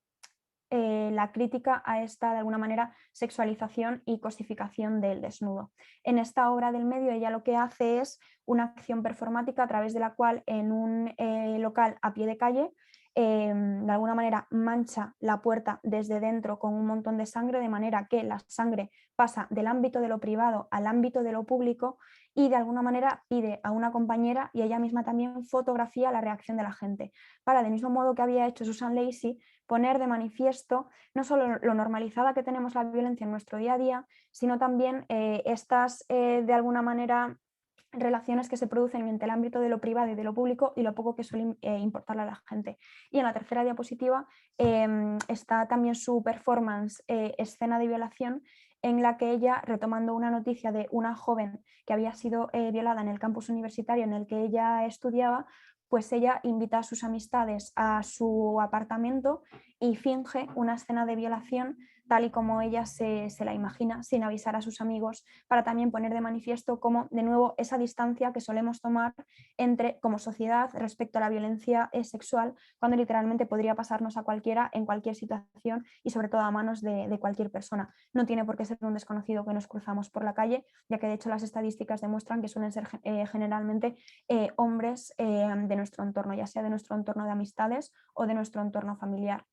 la crítica a esta, de alguna manera, sexualización y cosificación del desnudo. En esta obra del medio ella lo que hace es una acción performática a través de la cual en un local a pie de calle de alguna manera mancha la puerta desde dentro con un montón de sangre, de manera que la sangre pasa del ámbito de lo privado al ámbito de lo público y de alguna manera pide a una compañera y ella misma también fotografía la reacción de la gente, para, del mismo modo que había hecho Susan Lacy, poner de manifiesto no solo lo normalizada que tenemos la violencia en nuestro día a día, sino también estas, de alguna manera, relaciones que se producen entre el ámbito de lo privado y de lo público y lo poco que suele importarle a la gente. Y en la tercera diapositiva está también su performance escena de violación, en la que ella, retomando una noticia de una joven que había sido violada en el campus universitario en el que ella estudiaba, pues ella invita a sus amistades a su apartamento y finge una escena de violación tal y como ella se la imagina, sin avisar a sus amigos, para también poner de manifiesto cómo, de nuevo, esa distancia que solemos tomar entre, como sociedad respecto a la violencia sexual, cuando literalmente podría pasarnos a cualquiera en cualquier situación y sobre todo a manos de cualquier persona. No tiene por qué ser un desconocido que nos cruzamos por la calle, ya que de hecho las estadísticas demuestran que suelen ser generalmente hombres de nuestro entorno, ya sea de nuestro entorno de amistades o de nuestro entorno familiar.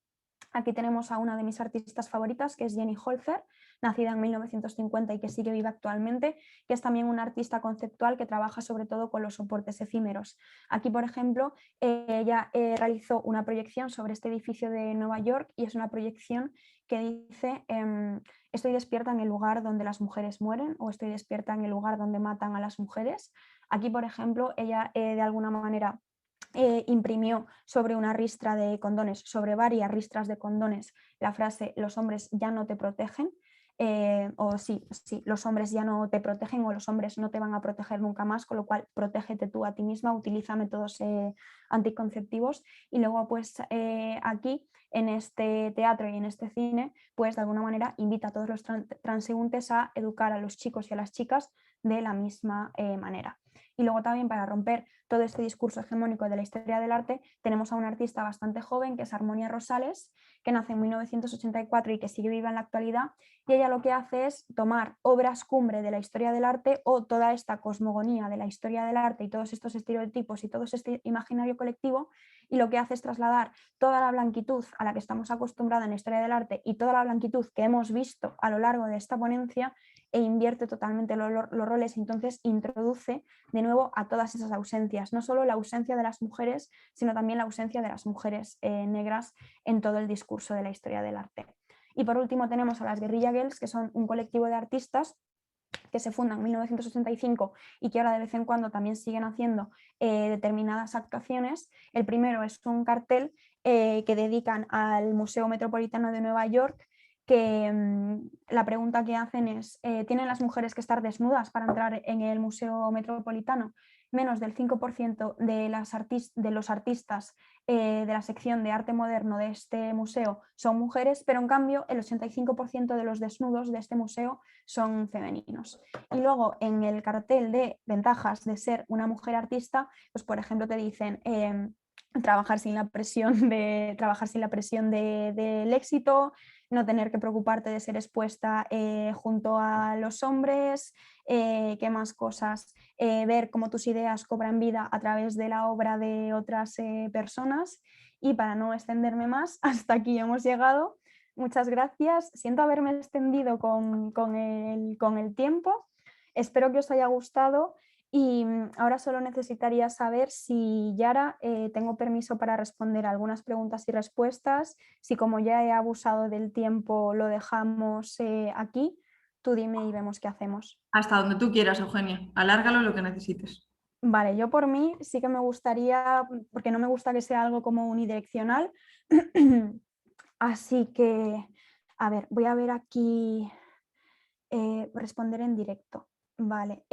Aquí tenemos a una de mis artistas favoritas, que es Jenny Holzer, nacida en 1950 y que sigue viva actualmente, que es también una artista conceptual que trabaja sobre todo con los soportes efímeros. Aquí, por ejemplo, ella realizó una proyección sobre este edificio de Nueva York y es una proyección que dice estoy despierta en el lugar donde las mujeres mueren o estoy despierta en el lugar donde matan a las mujeres. Aquí, por ejemplo, ella de alguna manera imprimió sobre una ristra de condones, sobre varias ristras de condones, la frase los hombres ya no te protegen, o sí, los hombres ya no te protegen o los hombres no te van a proteger nunca más, con lo cual protégete tú a ti misma, utiliza métodos anticonceptivos. Y luego pues aquí en este teatro y en este cine pues de alguna manera invita a todos los transeúntes a educar a los chicos y a las chicas de la misma manera. Y luego también, para romper todo este discurso hegemónico de la historia del arte, tenemos a una artista bastante joven que es Armonia Rosales, que nace en 1984 y que sigue viva en la actualidad, y ella lo que hace es tomar obras cumbre de la historia del arte o toda esta cosmogonía de la historia del arte y todos estos estereotipos y todo este imaginario colectivo, y lo que hace es trasladar toda la blanquitud a la que estamos acostumbrados en la historia del arte y toda la blanquitud que hemos visto a lo largo de esta ponencia e invierte totalmente los roles, entonces introduce de nuevo a todas esas ausencias, no solo la ausencia de las mujeres, sino también la ausencia de las mujeres negras en todo el discurso de la historia del arte. Y por último tenemos a las Guerrilla Girls, que son un colectivo de artistas que se fundan en 1985 y que ahora de vez en cuando también siguen haciendo determinadas actuaciones. El primero es un cartel que dedican al Museo Metropolitano de Nueva York, que la pregunta que hacen es, ¿tienen las mujeres que estar desnudas para entrar en el Museo Metropolitano? Menos del 5% de los artistas de la sección de arte moderno de este museo son mujeres, pero en cambio el 85% de los desnudos de este museo son femeninos. Y luego en el cartel de ventajas de ser una mujer artista, pues por ejemplo te dicen trabajar sin la presión del éxito, no tener que preocuparte de ser expuesta junto a los hombres, qué más cosas, ver cómo tus ideas cobran vida a través de la obra de otras personas. Y para no extenderme más, hasta aquí hemos llegado. Muchas gracias. Siento haberme extendido con el tiempo. Espero que os haya gustado y ahora solo necesitaría saber si, Yara, tengo permiso para responder algunas preguntas y respuestas. Si, como ya he abusado del tiempo, lo dejamos aquí, tú dime y vemos qué hacemos. Hasta donde tú quieras, Eugenia. Alárgalo lo que necesites. Vale, yo por mí sí que me gustaría, porque no me gusta que sea algo como unidireccional, así que, a ver, voy a ver aquí, responder en directo. Vale,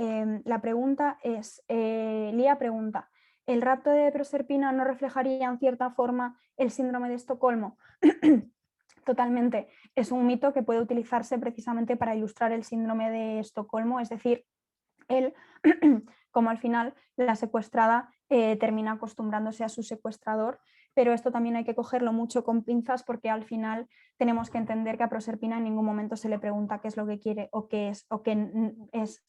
la pregunta es, Lía pregunta, ¿el rapto de Proserpina no reflejaría en cierta forma el síndrome de Estocolmo? Totalmente, es un mito que puede utilizarse precisamente para ilustrar el síndrome de Estocolmo, es decir, él, como al final la secuestrada termina acostumbrándose a su secuestrador, pero esto también hay que cogerlo mucho con pinzas porque al final tenemos que entender que a Proserpina en ningún momento se le pregunta qué es lo que quiere o qué es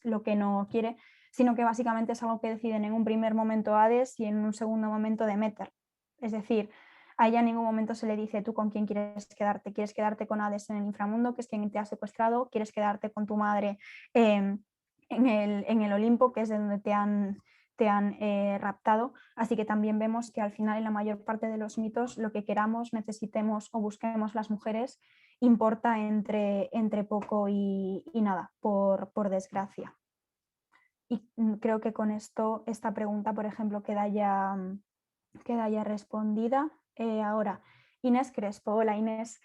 lo que no quiere, sino que básicamente es algo que deciden en un primer momento Hades y en un segundo momento Demeter. Es decir, a ella en ningún momento se le dice tú con quién quieres quedarte con Hades en el inframundo, que es quien te ha secuestrado, quieres quedarte con tu madre en el Olimpo, que es de donde te han raptado. Así que también vemos que al final en la mayor parte de los mitos lo que queramos, necesitemos o busquemos las mujeres importa entre poco y nada, por desgracia. Y creo que con esto esta pregunta, por ejemplo, queda ya respondida. Ahora, Inés Crespo. Hola Inés.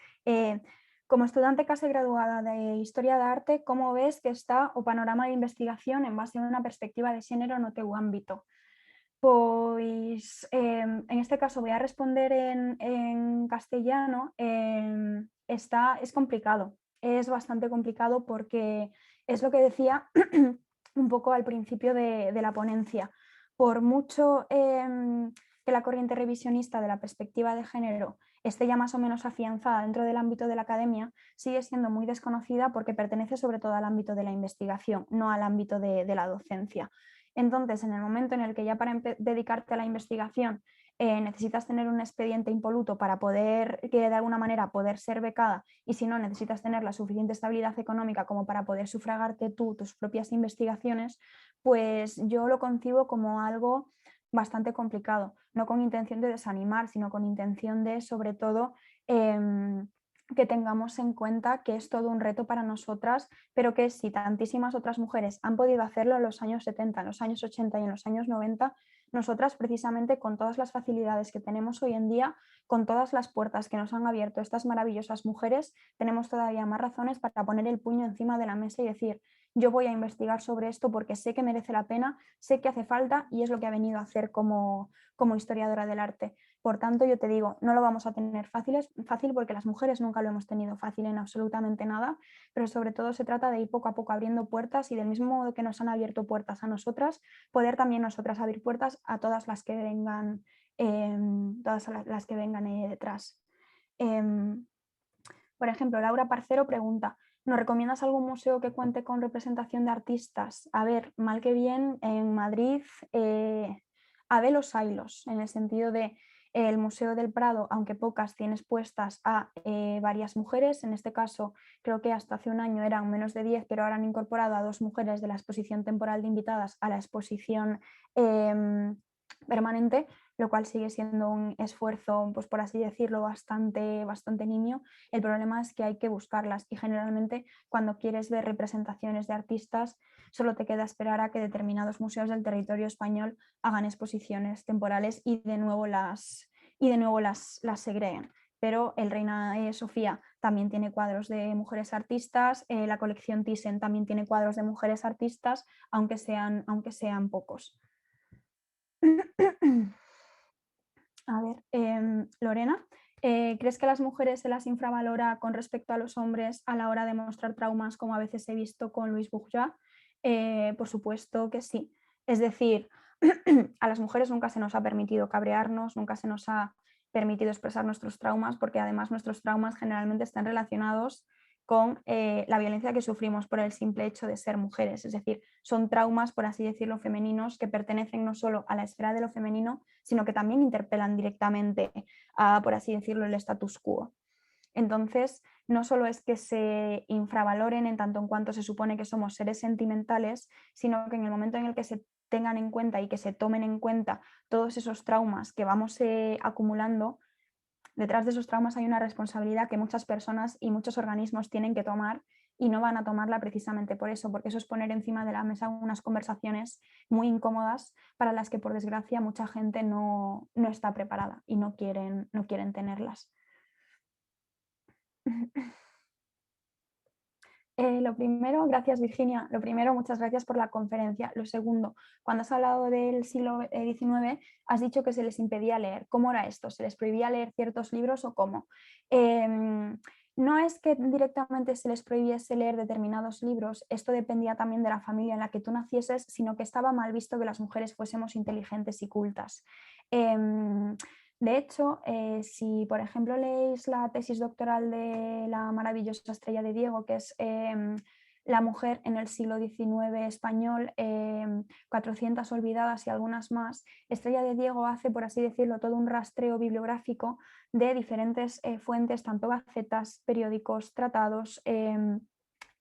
Como estudiante casi graduada de Historia de Arte, ¿cómo ves que está o panorama de investigación en base a una perspectiva de xénero no teu ámbito? Pues en este caso voy a responder en castellano. Es complicado, es bastante complicado porque es lo que decía un poco al principio de la ponencia. Por mucho que la corriente revisionista de la perspectiva de género esté ya más o menos afianzada dentro del ámbito de la academia, sigue siendo muy desconocida porque pertenece sobre todo al ámbito de la investigación, no al ámbito de la docencia. Entonces, en el momento en el que ya para dedicarte a la investigación necesitas tener un expediente impoluto para poder, que de alguna manera poder ser becada, y si no, necesitas tener la suficiente estabilidad económica como para poder sufragarte tú tus propias investigaciones, pues yo lo concibo como algo bastante complicado, no con intención de desanimar, sino con intención de, sobre todo, que tengamos en cuenta que es todo un reto para nosotras, pero que si tantísimas otras mujeres han podido hacerlo en los años 70, en los años 80 y en los años 90, nosotras precisamente con todas las facilidades que tenemos hoy en día, con todas las puertas que nos han abierto estas maravillosas mujeres, tenemos todavía más razones para poner el puño encima de la mesa y decir, yo voy a investigar sobre esto porque sé que merece la pena, sé que hace falta y es lo que ha venido a hacer como historiadora del arte. Por tanto, yo te digo, no lo vamos a tener fácil porque las mujeres nunca lo hemos tenido fácil en absolutamente nada, pero sobre todo se trata de ir poco a poco abriendo puertas y del mismo modo que nos han abierto puertas a nosotras, poder también nosotras abrir puertas a todas las que vengan, detrás. Por ejemplo, Laura Parcero pregunta, ¿nos recomiendas algún museo que cuente con representación de artistas? A ver, mal que bien, en Madrid, habelos haylos, en el sentido de el Museo del Prado, aunque pocas, tiene expuestas a varias mujeres. En este caso, creo que hasta hace un año eran menos de 10, pero ahora han incorporado a 2 mujeres de la exposición temporal de invitadas a la exposición permanente, lo cual sigue siendo un esfuerzo, pues por así decirlo, bastante niño. El problema es que hay que buscarlas y generalmente cuando quieres ver representaciones de artistas solo te queda esperar a que determinados museos del territorio español hagan exposiciones temporales y de nuevo las segreguen. Pero el Reina Sofía también tiene cuadros de mujeres artistas, la colección Thyssen también tiene cuadros de mujeres artistas, aunque sean pocos. A ver, Lorena, ¿crees que a las mujeres se las infravalora con respecto a los hombres a la hora de mostrar traumas, como a veces he visto con Louise Bourgeois? Por supuesto que sí. Es decir, a las mujeres nunca se nos ha permitido cabrearnos, nunca se nos ha permitido expresar nuestros traumas, porque además nuestros traumas generalmente están relacionados con la violencia que sufrimos por el simple hecho de ser mujeres. Es decir, son traumas, por así decirlo, femeninos que pertenecen no solo a la esfera de lo femenino, sino que también interpelan directamente a, por así decirlo, el status quo. Entonces, no solo es que se infravaloren en tanto en cuanto se supone que somos seres sentimentales, sino que en el momento en el que se tengan en cuenta y que se tomen en cuenta todos esos traumas que vamos acumulando, detrás de esos traumas hay una responsabilidad que muchas personas y muchos organismos tienen que tomar y no van a tomarla precisamente por eso, porque eso es poner encima de la mesa unas conversaciones muy incómodas para las que, por desgracia, mucha gente no está preparada y no quieren tenerlas. Lo primero, gracias Virginia. Lo primero, muchas gracias por la conferencia. Lo segundo, cuando has hablado del siglo XIX, has dicho que se les impedía leer. ¿Cómo era esto? ¿Se les prohibía leer ciertos libros o cómo? No es que directamente se les prohibiese leer determinados libros, esto dependía también de la familia en la que tú nacieses, sino que estaba mal visto que las mujeres fuésemos inteligentes y cultas. De hecho, si por ejemplo leéis la tesis doctoral de la maravillosa Estrella de Diego, que es la mujer en el siglo XIX español, 400 olvidadas y algunas más, Estrella de Diego hace, por así decirlo, todo un rastreo bibliográfico de diferentes fuentes, tanto gacetas, periódicos, tratados,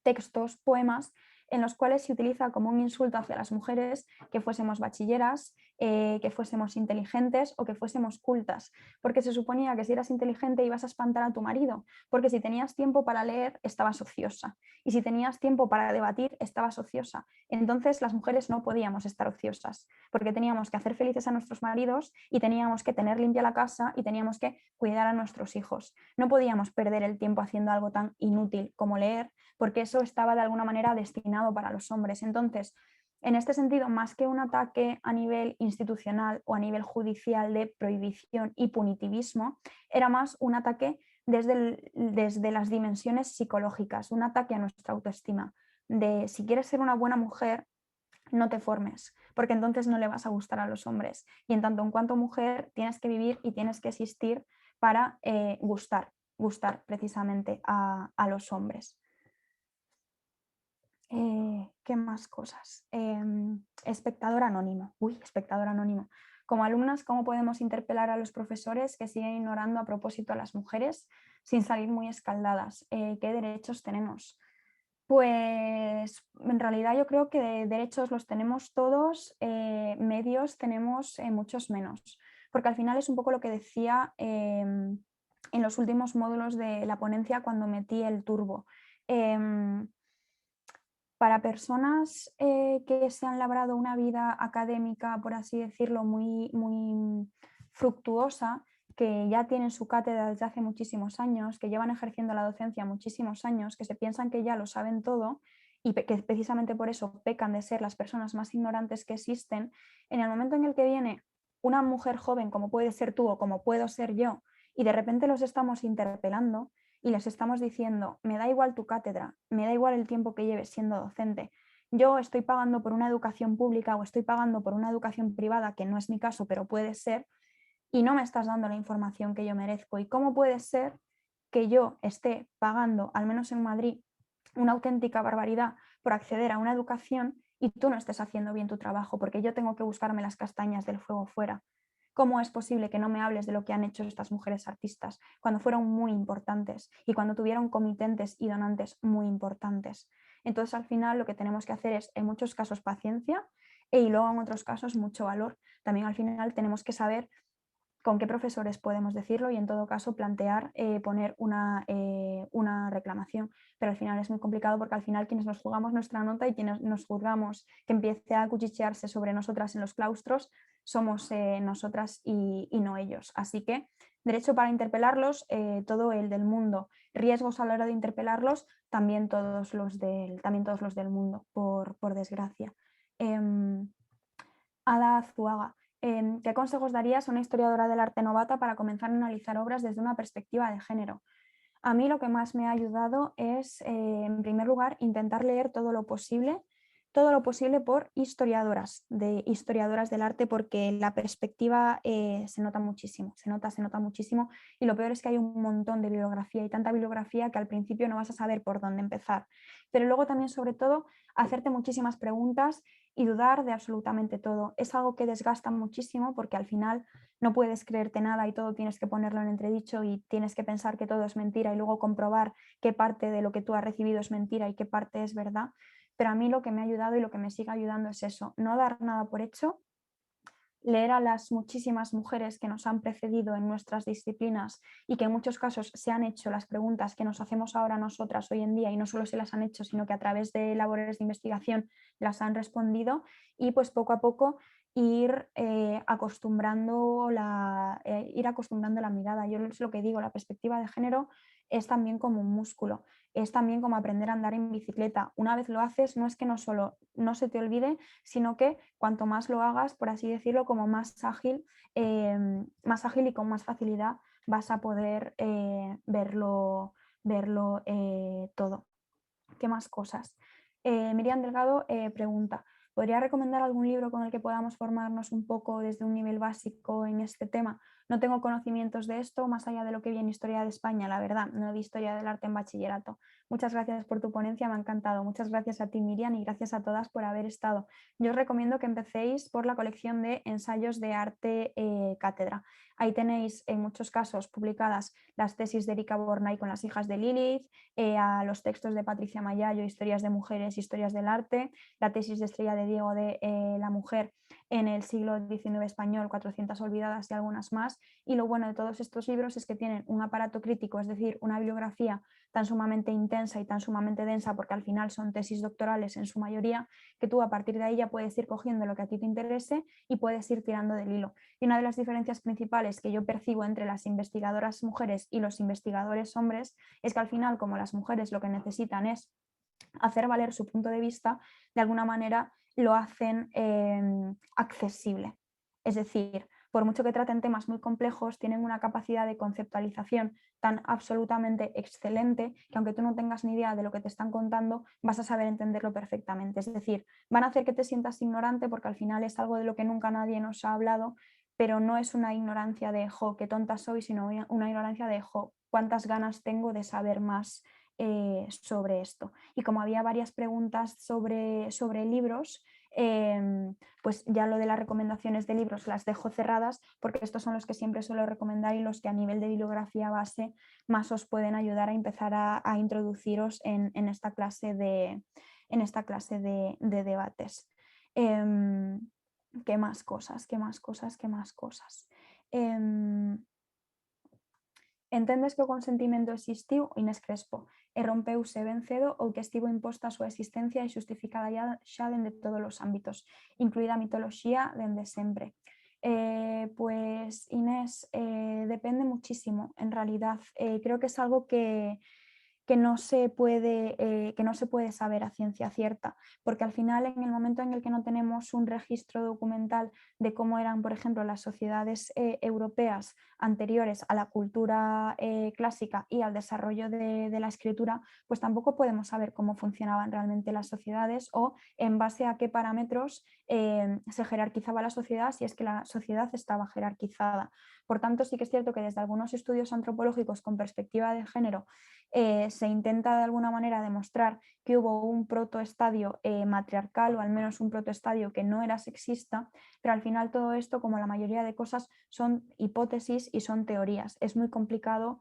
textos, poemas, en los cuales se utiliza como un insulto hacia las mujeres que fuésemos bachilleras, que fuésemos inteligentes o que fuésemos cultas, porque se suponía que si eras inteligente ibas a espantar a tu marido, porque si tenías tiempo para leer estabas ociosa y si tenías tiempo para debatir estabas ociosa. Entonces las mujeres no podíamos estar ociosas, porque teníamos que hacer felices a nuestros maridos y teníamos que tener limpia la casa y teníamos que cuidar a nuestros hijos. No podíamos perder el tiempo haciendo algo tan inútil como leer, porque eso estaba de alguna manera destinado para los hombres. Entonces, en este sentido, más que un ataque a nivel institucional o a nivel judicial de prohibición y punitivismo, era más un ataque desde las dimensiones psicológicas, un ataque a nuestra autoestima, de si quieres ser una buena mujer, no te formes, porque entonces no le vas a gustar a los hombres. Y en tanto en cuanto mujer, tienes que vivir y tienes que existir para gustar precisamente a los hombres. ¿Qué más cosas? Espectador anónimo. Uy, espectador anónimo. Como alumnas, ¿cómo podemos interpelar a los profesores que siguen ignorando a propósito a las mujeres sin salir muy escaldadas? ¿Qué derechos tenemos? Pues en realidad yo creo que derechos los tenemos todos, medios tenemos muchos menos, porque al final es un poco lo que decía en los últimos módulos de la ponencia cuando metí el turbo. Para personas que se han labrado una vida académica, por así decirlo, muy fructuosa, que ya tienen su cátedra desde hace muchísimos años, que llevan ejerciendo la docencia muchísimos años, que se piensan que ya lo saben todo y que precisamente por eso pecan de ser las personas más ignorantes que existen, en el momento en el que viene una mujer joven como puede ser tú o como puedo ser yo y de repente los estamos interpelando, y les estamos diciendo, me da igual tu cátedra, me da igual el tiempo que lleves siendo docente, yo estoy pagando por una educación pública o estoy pagando por una educación privada, que no es mi caso, pero puede ser, y no me estás dando la información que yo merezco. ¿Y cómo puede ser que yo esté pagando, al menos en Madrid, una auténtica barbaridad por acceder a una educación y tú no estés haciendo bien tu trabajo? Porque yo tengo que buscarme las castañas del fuego fuera. ¿Cómo es posible que no me hables de lo que han hecho estas mujeres artistas cuando fueron muy importantes y cuando tuvieron comitentes y donantes muy importantes? Entonces, al final, lo que tenemos que hacer es, en muchos casos, paciencia y luego, en otros casos, mucho valor. También, al final, tenemos que saber con qué profesores podemos decirlo y, en todo caso, plantear poner una reclamación. Pero al final es muy complicado porque al final quienes nos jugamos nuestra nota y quienes nos juzgamos que empiece a cuchichearse sobre nosotras en los claustros somos nosotras y no ellos. Así que derecho para interpelarlos, todo el del mundo. Riesgos a la hora de interpelarlos, también todos los del mundo, por desgracia. Ada Zuaga. ¿Qué consejos darías a una historiadora del arte novata para comenzar a analizar obras desde una perspectiva de género? A mí lo que más me ha ayudado es, en primer lugar, intentar leer todo lo posible todo lo posible por historiadoras del arte, porque la perspectiva se nota muchísimo, se nota muchísimo, y lo peor es que hay un montón de bibliografía y tanta bibliografía que al principio no vas a saber por dónde empezar. Pero luego también, sobre todo, hacerte muchísimas preguntas y dudar de absolutamente todo. Es algo que desgasta muchísimo porque al final no puedes creerte nada y todo tienes que ponerlo en entredicho y tienes que pensar que todo es mentira y luego comprobar qué parte de lo que tú has recibido es mentira y qué parte es verdad. Pero a mí lo que me ha ayudado y lo que me sigue ayudando es eso, no dar nada por hecho, leer a las muchísimas mujeres que nos han precedido en nuestras disciplinas y que en muchos casos se han hecho las preguntas que nos hacemos ahora nosotras hoy en día, y no solo se las han hecho, sino que a través de labores de investigación las han respondido, y pues poco a poco ir acostumbrando la mirada. Yo es lo que digo, la perspectiva de género es también como un músculo, es también como aprender a andar en bicicleta. Una vez lo haces, no es que no solo no se te olvide, sino que cuanto más lo hagas, por así decirlo, como más ágil y con más facilidad vas a poder verlo todo. ¿Qué más cosas? Miriam Delgado pregunta, ¿podría recomendar algún libro con el que podamos formarnos un poco desde un nivel básico en este tema? No tengo conocimientos de esto, más allá de lo que vi en Historia de España, la verdad, no vi Historia del Arte en bachillerato. Muchas gracias por tu ponencia, me ha encantado. Muchas gracias a ti, Miriam, y gracias a todas por haber estado. Yo os recomiendo que empecéis por la colección de ensayos de arte cátedra. Ahí tenéis en muchos casos publicadas las tesis de Erika Bornay con las hijas de Lilith, a los textos de Patricia Mayayo, Historias de mujeres, Historias del arte, la tesis de Estrella de Diego de la mujer en el siglo XIX español, 400 olvidadas y algunas más. Y lo bueno de todos estos libros es que tienen un aparato crítico, es decir, una bibliografía tan sumamente intensa y tan sumamente densa, porque al final son tesis doctorales en su mayoría, que tú a partir de ahí ya puedes ir cogiendo lo que a ti te interese y puedes ir tirando del hilo. Y una de las diferencias principales que yo percibo entre las investigadoras mujeres y los investigadores hombres es que al final, como las mujeres lo que necesitan es hacer valer su punto de vista, de alguna manera lo hacen accesible. Es decir, por mucho que traten temas muy complejos, tienen una capacidad de conceptualización tan absolutamente excelente que aunque tú no tengas ni idea de lo que te están contando, vas a saber entenderlo perfectamente. Es decir, van a hacer que te sientas ignorante porque al final es algo de lo que nunca nadie nos ha hablado, pero no es una ignorancia de, jo, qué tonta soy, sino una ignorancia de, jo, cuántas ganas tengo de saber más sobre esto. Y como había varias preguntas sobre libros, pues ya lo de las recomendaciones de libros las dejo cerradas, porque estos son los que siempre suelo recomendar y los que a nivel de bibliografía base más os pueden ayudar a empezar a introduciros en esta clase de debates. ¿Qué más cosas? ¿Qué más cosas? ¿Qué más cosas? Entendes que o consentimento existiu, Inés Crespo, e rompeuse ben cedo ou que estivo imposta a súa existencia e xustificada xa dende todos os ámbitos, incluída a mitoloxía dende sempre. Pues Inés, depende muchísimo, en realidad. Creo que es algo que no se puede saber a ciencia cierta, porque al final en el momento en el que no tenemos un registro documental de cómo eran, por ejemplo, las sociedades europeas anteriores a la cultura clásica y al desarrollo de la escritura, pues tampoco podemos saber cómo funcionaban realmente las sociedades o en base a qué parámetros se jerarquizaba la sociedad, si es que la sociedad estaba jerarquizada. Por tanto, sí que es cierto que desde algunos estudios antropológicos con perspectiva de género se intenta de alguna manera demostrar que hubo un protoestadio matriarcal o al menos un protoestadio que no era sexista, pero al final todo esto, como la mayoría de cosas, son hipótesis y son teorías. Es muy complicado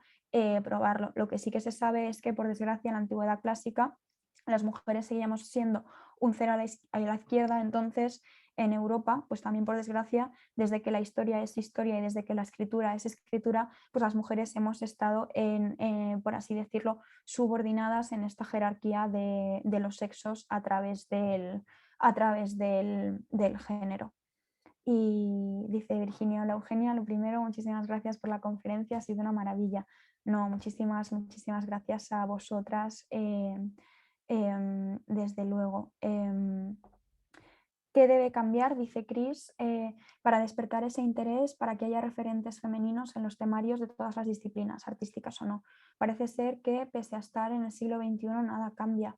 probarlo. Lo que sí que se sabe es que, por desgracia, en la antigüedad clásica las mujeres seguíamos siendo un cero a la izquierda, entonces en Europa, pues también por desgracia, desde que la historia es historia y desde que la escritura es escritura, pues las mujeres hemos estado, por así decirlo, subordinadas en esta jerarquía de los sexos a través del género. Y dice Virginia, hola Eugenia, lo primero, muchísimas gracias por la conferencia, ha sido una maravilla. No, muchísimas gracias a vosotras, desde luego. ¿Qué debe cambiar, dice Chris, para despertar ese interés, para que haya referentes femeninos en los temarios de todas las disciplinas, artísticas o no? Parece ser que, pese a estar en el siglo XXI, nada cambia.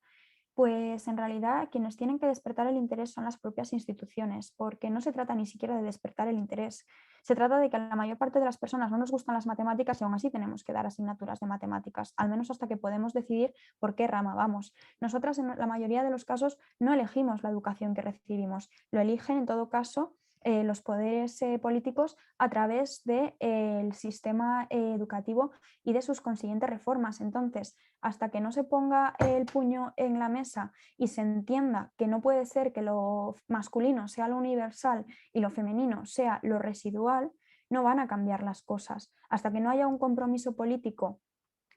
Pues en realidad quienes tienen que despertar el interés son las propias instituciones, porque no se trata ni siquiera de despertar el interés. Se trata de que a la mayor parte de las personas no nos gustan las matemáticas y aún así tenemos que dar asignaturas de matemáticas, al menos hasta que podemos decidir por qué rama vamos. Nosotras en la mayoría de los casos no elegimos la educación que recibimos, lo eligen en todo caso los poderes políticos a través del sistema educativo y de sus consiguientes reformas. Entonces, hasta que no se ponga el puño en la mesa y se entienda que no puede ser que lo masculino sea lo universal y lo femenino sea lo residual, no van a cambiar las cosas. Hasta que no haya un compromiso político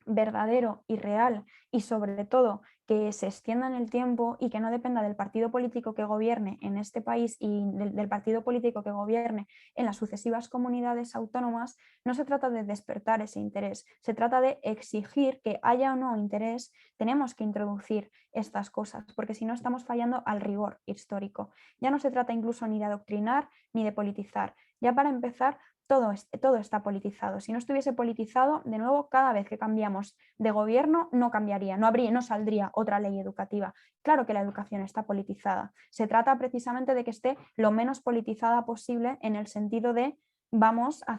verdadero y real y sobre todo que se extienda en el tiempo y que no dependa del partido político que gobierne en este país y del partido político que gobierne en las sucesivas comunidades autónomas, no se trata de despertar ese interés, se trata de exigir que haya o no interés, tenemos que introducir estas cosas, porque si no estamos fallando al rigor histórico. Ya no se trata incluso ni de adoctrinar ni de politizar. Ya para empezar, todo está politizado. Si no estuviese politizado, de nuevo, cada vez que cambiamos de gobierno, no cambiaría, no saldría otra ley educativa. Claro que la educación está politizada. Se trata precisamente de que esté lo menos politizada posible en el sentido de vamos a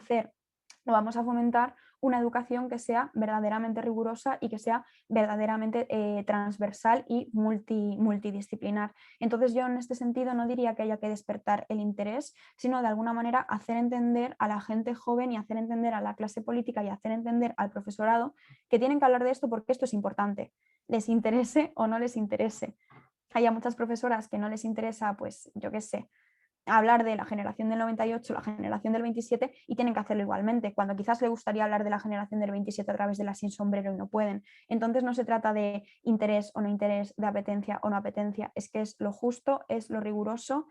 fomentar una educación que sea verdaderamente rigurosa y que sea verdaderamente transversal y multidisciplinar. Entonces yo en este sentido no diría que haya que despertar el interés, sino de alguna manera hacer entender a la gente joven y hacer entender a la clase política y hacer entender al profesorado que tienen que hablar de esto porque esto es importante, les interese o no les interese. Hay a muchas profesoras que no les interesa, pues yo qué sé, hablar de la generación del 98, la generación del 27 y tienen que hacerlo igualmente, cuando quizás le gustaría hablar de la generación del 27 a través de la sin sombrero y no pueden. Entonces no se trata de interés o no interés, de apetencia o no apetencia, es que es lo justo, es lo riguroso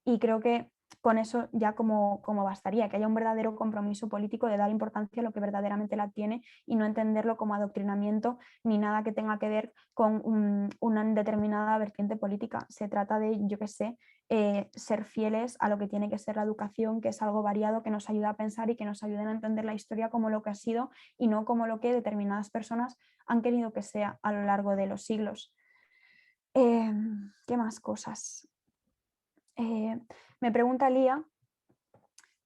y creo que con eso ya como bastaría, que haya un verdadero compromiso político de dar importancia a lo que verdaderamente la tiene y no entenderlo como adoctrinamiento ni nada que tenga que ver con una determinada vertiente política. Se trata de, yo qué sé, ser fieles a lo que tiene que ser la educación, que es algo variado, que nos ayuda a pensar y que nos ayuden a entender la historia como lo que ha sido y no como lo que determinadas personas han querido que sea a lo largo de los siglos. ¿Qué más cosas? Me pregunta Lía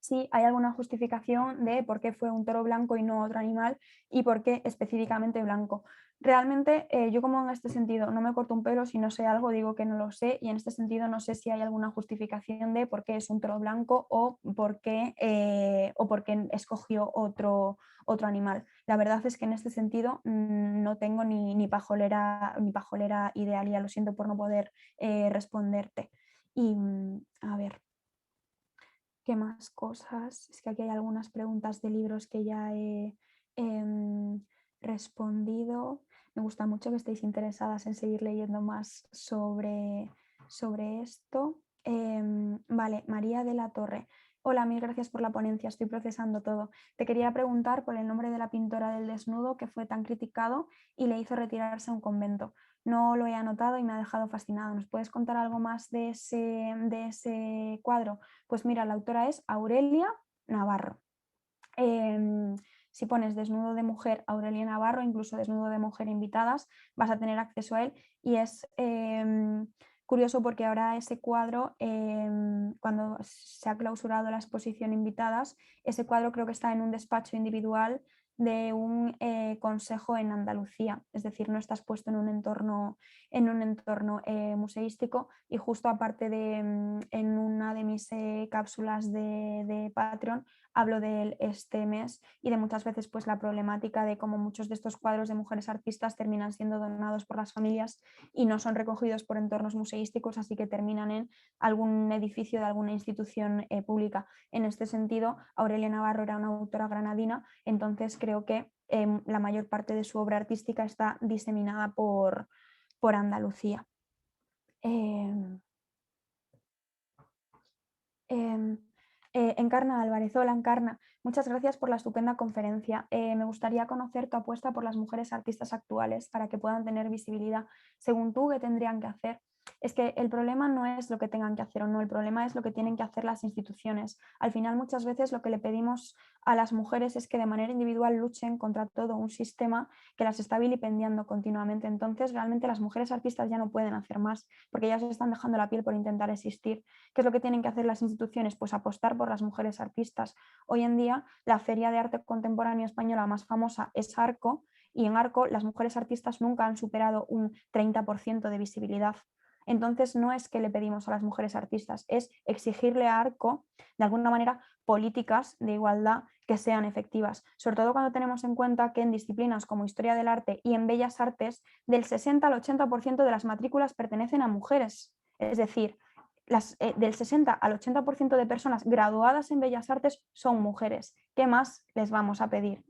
si hay alguna justificación de por qué fue un toro blanco y no otro animal y por qué específicamente blanco. Realmente yo como en este sentido no me corto un pelo, si no sé algo digo que no lo sé y en este sentido no sé si hay alguna justificación de por qué es un toro blanco o por qué escogió otro animal. La verdad es que en este sentido no tengo ni pajolera ideal, ya lo siento por no poder responderte. Y a ver, ¿qué más cosas? Es que aquí hay algunas preguntas de libros que ya he respondido. Me gusta mucho que estéis interesadas en seguir leyendo más sobre esto. Vale, María de la Torre. Hola, mil gracias por la ponencia, estoy procesando todo. Te quería preguntar por el nombre de la pintora del desnudo que fue tan criticado y le hizo retirarse a un convento. No lo he anotado y me ha dejado fascinado. ¿Nos puedes contar algo más de ese cuadro? Pues mira, la autora es Aurelia Navarro. Si pones desnudo de mujer Aurelia Navarro, incluso desnudo de mujer invitadas, vas a tener acceso a él y es curioso porque ahora ese cuadro, cuando se ha clausurado la exposición invitadas, ese cuadro creo que está en un despacho individual de un consejo en Andalucía, es decir, no estás puesto en un entorno museístico y justo aparte en una de mis cápsulas de Patreon hablo de él este mes y de muchas veces pues la problemática de cómo muchos de estos cuadros de mujeres artistas terminan siendo donados por las familias y no son recogidos por entornos museísticos, así que terminan en algún edificio de alguna institución pública. En este sentido, Aurelia Navarro era una autora granadina, entonces creo que la mayor parte de su obra artística está diseminada por Andalucía. Encarna Álvarez, hola Encarna, muchas gracias por la estupenda conferencia. Me gustaría conocer tu apuesta por las mujeres artistas actuales para que puedan tener visibilidad. Según tú, ¿qué tendrían que hacer? Es que el problema no es lo que tengan que hacer o no, el problema es lo que tienen que hacer las instituciones. Al final, muchas veces lo que le pedimos a las mujeres es que de manera individual luchen contra todo un sistema que las está vilipendiando continuamente. Entonces, realmente las mujeres artistas ya no pueden hacer más, porque ellas están dejando la piel por intentar existir. ¿Qué es lo que tienen que hacer las instituciones? Pues apostar por las mujeres artistas. Hoy en día, la Feria de Arte Contemporáneo española más famosa es Arco, y en Arco las mujeres artistas nunca han superado un 30% de visibilidad. Entonces, no es que le pedimos a las mujeres artistas, es exigirle a Arco, de alguna manera, políticas de igualdad que sean efectivas. Sobre todo cuando tenemos en cuenta que en disciplinas como Historia del Arte y en Bellas Artes, del 60 al 80% de las matrículas pertenecen a mujeres. Es decir, del 60 al 80% de personas graduadas en Bellas Artes son mujeres. ¿Qué más les vamos a pedir?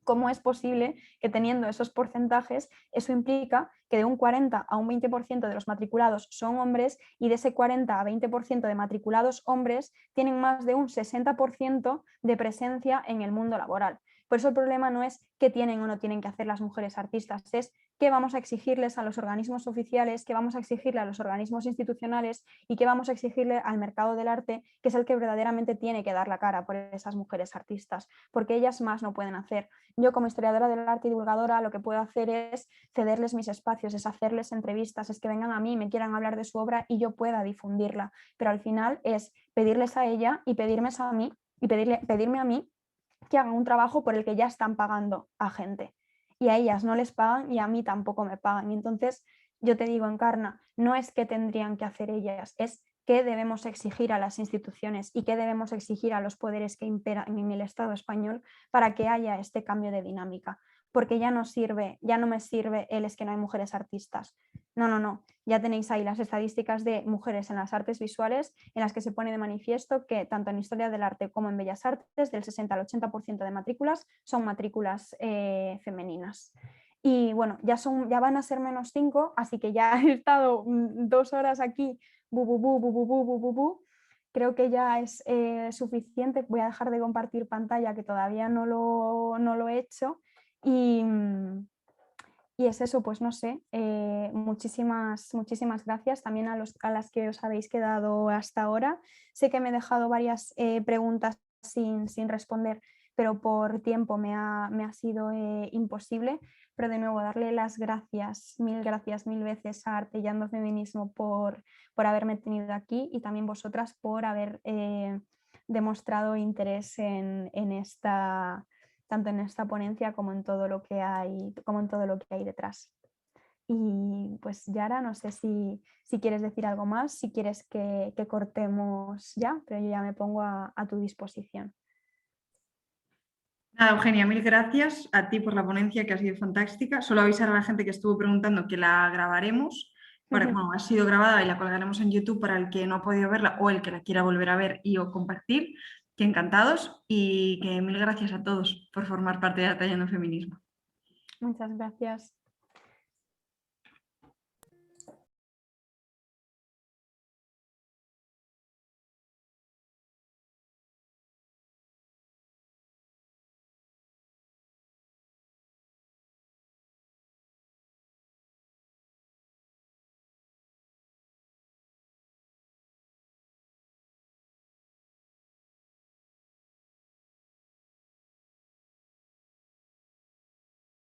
¿Cómo es posible que teniendo esos porcentajes, eso implica que de un 40 a un 20% de los matriculados son hombres y de ese 40 a 20% de matriculados hombres tienen más de un 60% de presencia en el mundo laboral? Por eso el problema no es qué tienen o no tienen que hacer las mujeres artistas, es qué vamos a exigirles a los organismos oficiales, qué vamos a exigirle a los organismos institucionales y qué vamos a exigirle al mercado del arte, que es el que verdaderamente tiene que dar la cara por esas mujeres artistas, porque ellas más no pueden hacer. Yo como historiadora del arte y divulgadora lo que puedo hacer es cederles mis espacios, es hacerles entrevistas, es que vengan a mí, me quieran hablar de su obra y yo pueda difundirla, pero al final es pedirles a ella y pedirme a mí y pedirme a mí que hagan un trabajo por el que ya están pagando a gente y a ellas no les pagan y a mí tampoco me pagan. Y entonces yo te digo, Encarna, no es que tendrían que hacer ellas, es qué debemos exigir a las instituciones y qué debemos exigir a los poderes que imperan en el Estado español para que haya este cambio de dinámica. Porque ya no sirve, ya no me sirve el es que no hay mujeres artistas. No, no, no. Ya tenéis ahí las estadísticas de mujeres en las artes visuales en las que se pone de manifiesto que tanto en Historia del Arte como en Bellas Artes del 60 al 80% de matrículas son matrículas femeninas. Y bueno, ya van a ser -5, así que ya he estado 2 horas aquí, bu, bu, bu, bu, bu, bu, bu, bu, bu. Creo que ya es suficiente. Voy a dejar de compartir pantalla, que todavía no lo he hecho. Y es eso, pues no sé, muchísimas gracias también a las que os habéis quedado hasta ahora. Sé que me he dejado varias preguntas sin responder, pero por tiempo me ha sido imposible. Pero de nuevo, darle las gracias mil veces a Artellando Feminismo por haberme tenido aquí y también vosotras por haber demostrado interés en esta, tanto en esta ponencia como en todo lo que hay, detrás. Y pues Yara, no sé si quieres decir algo más, si quieres que cortemos ya, pero yo ya me pongo a tu disposición. Nada, Eugenia, mil gracias a ti por la ponencia, que ha sido fantástica. Solo avisar a la gente que estuvo preguntando que la grabaremos. Bueno, ha sido grabada y la colgaremos en YouTube para el que no ha podido verla o el que la quiera volver a ver y o compartir. Que encantados y que mil gracias a todos por formar parte de Atallando Feminismo. Muchas gracias.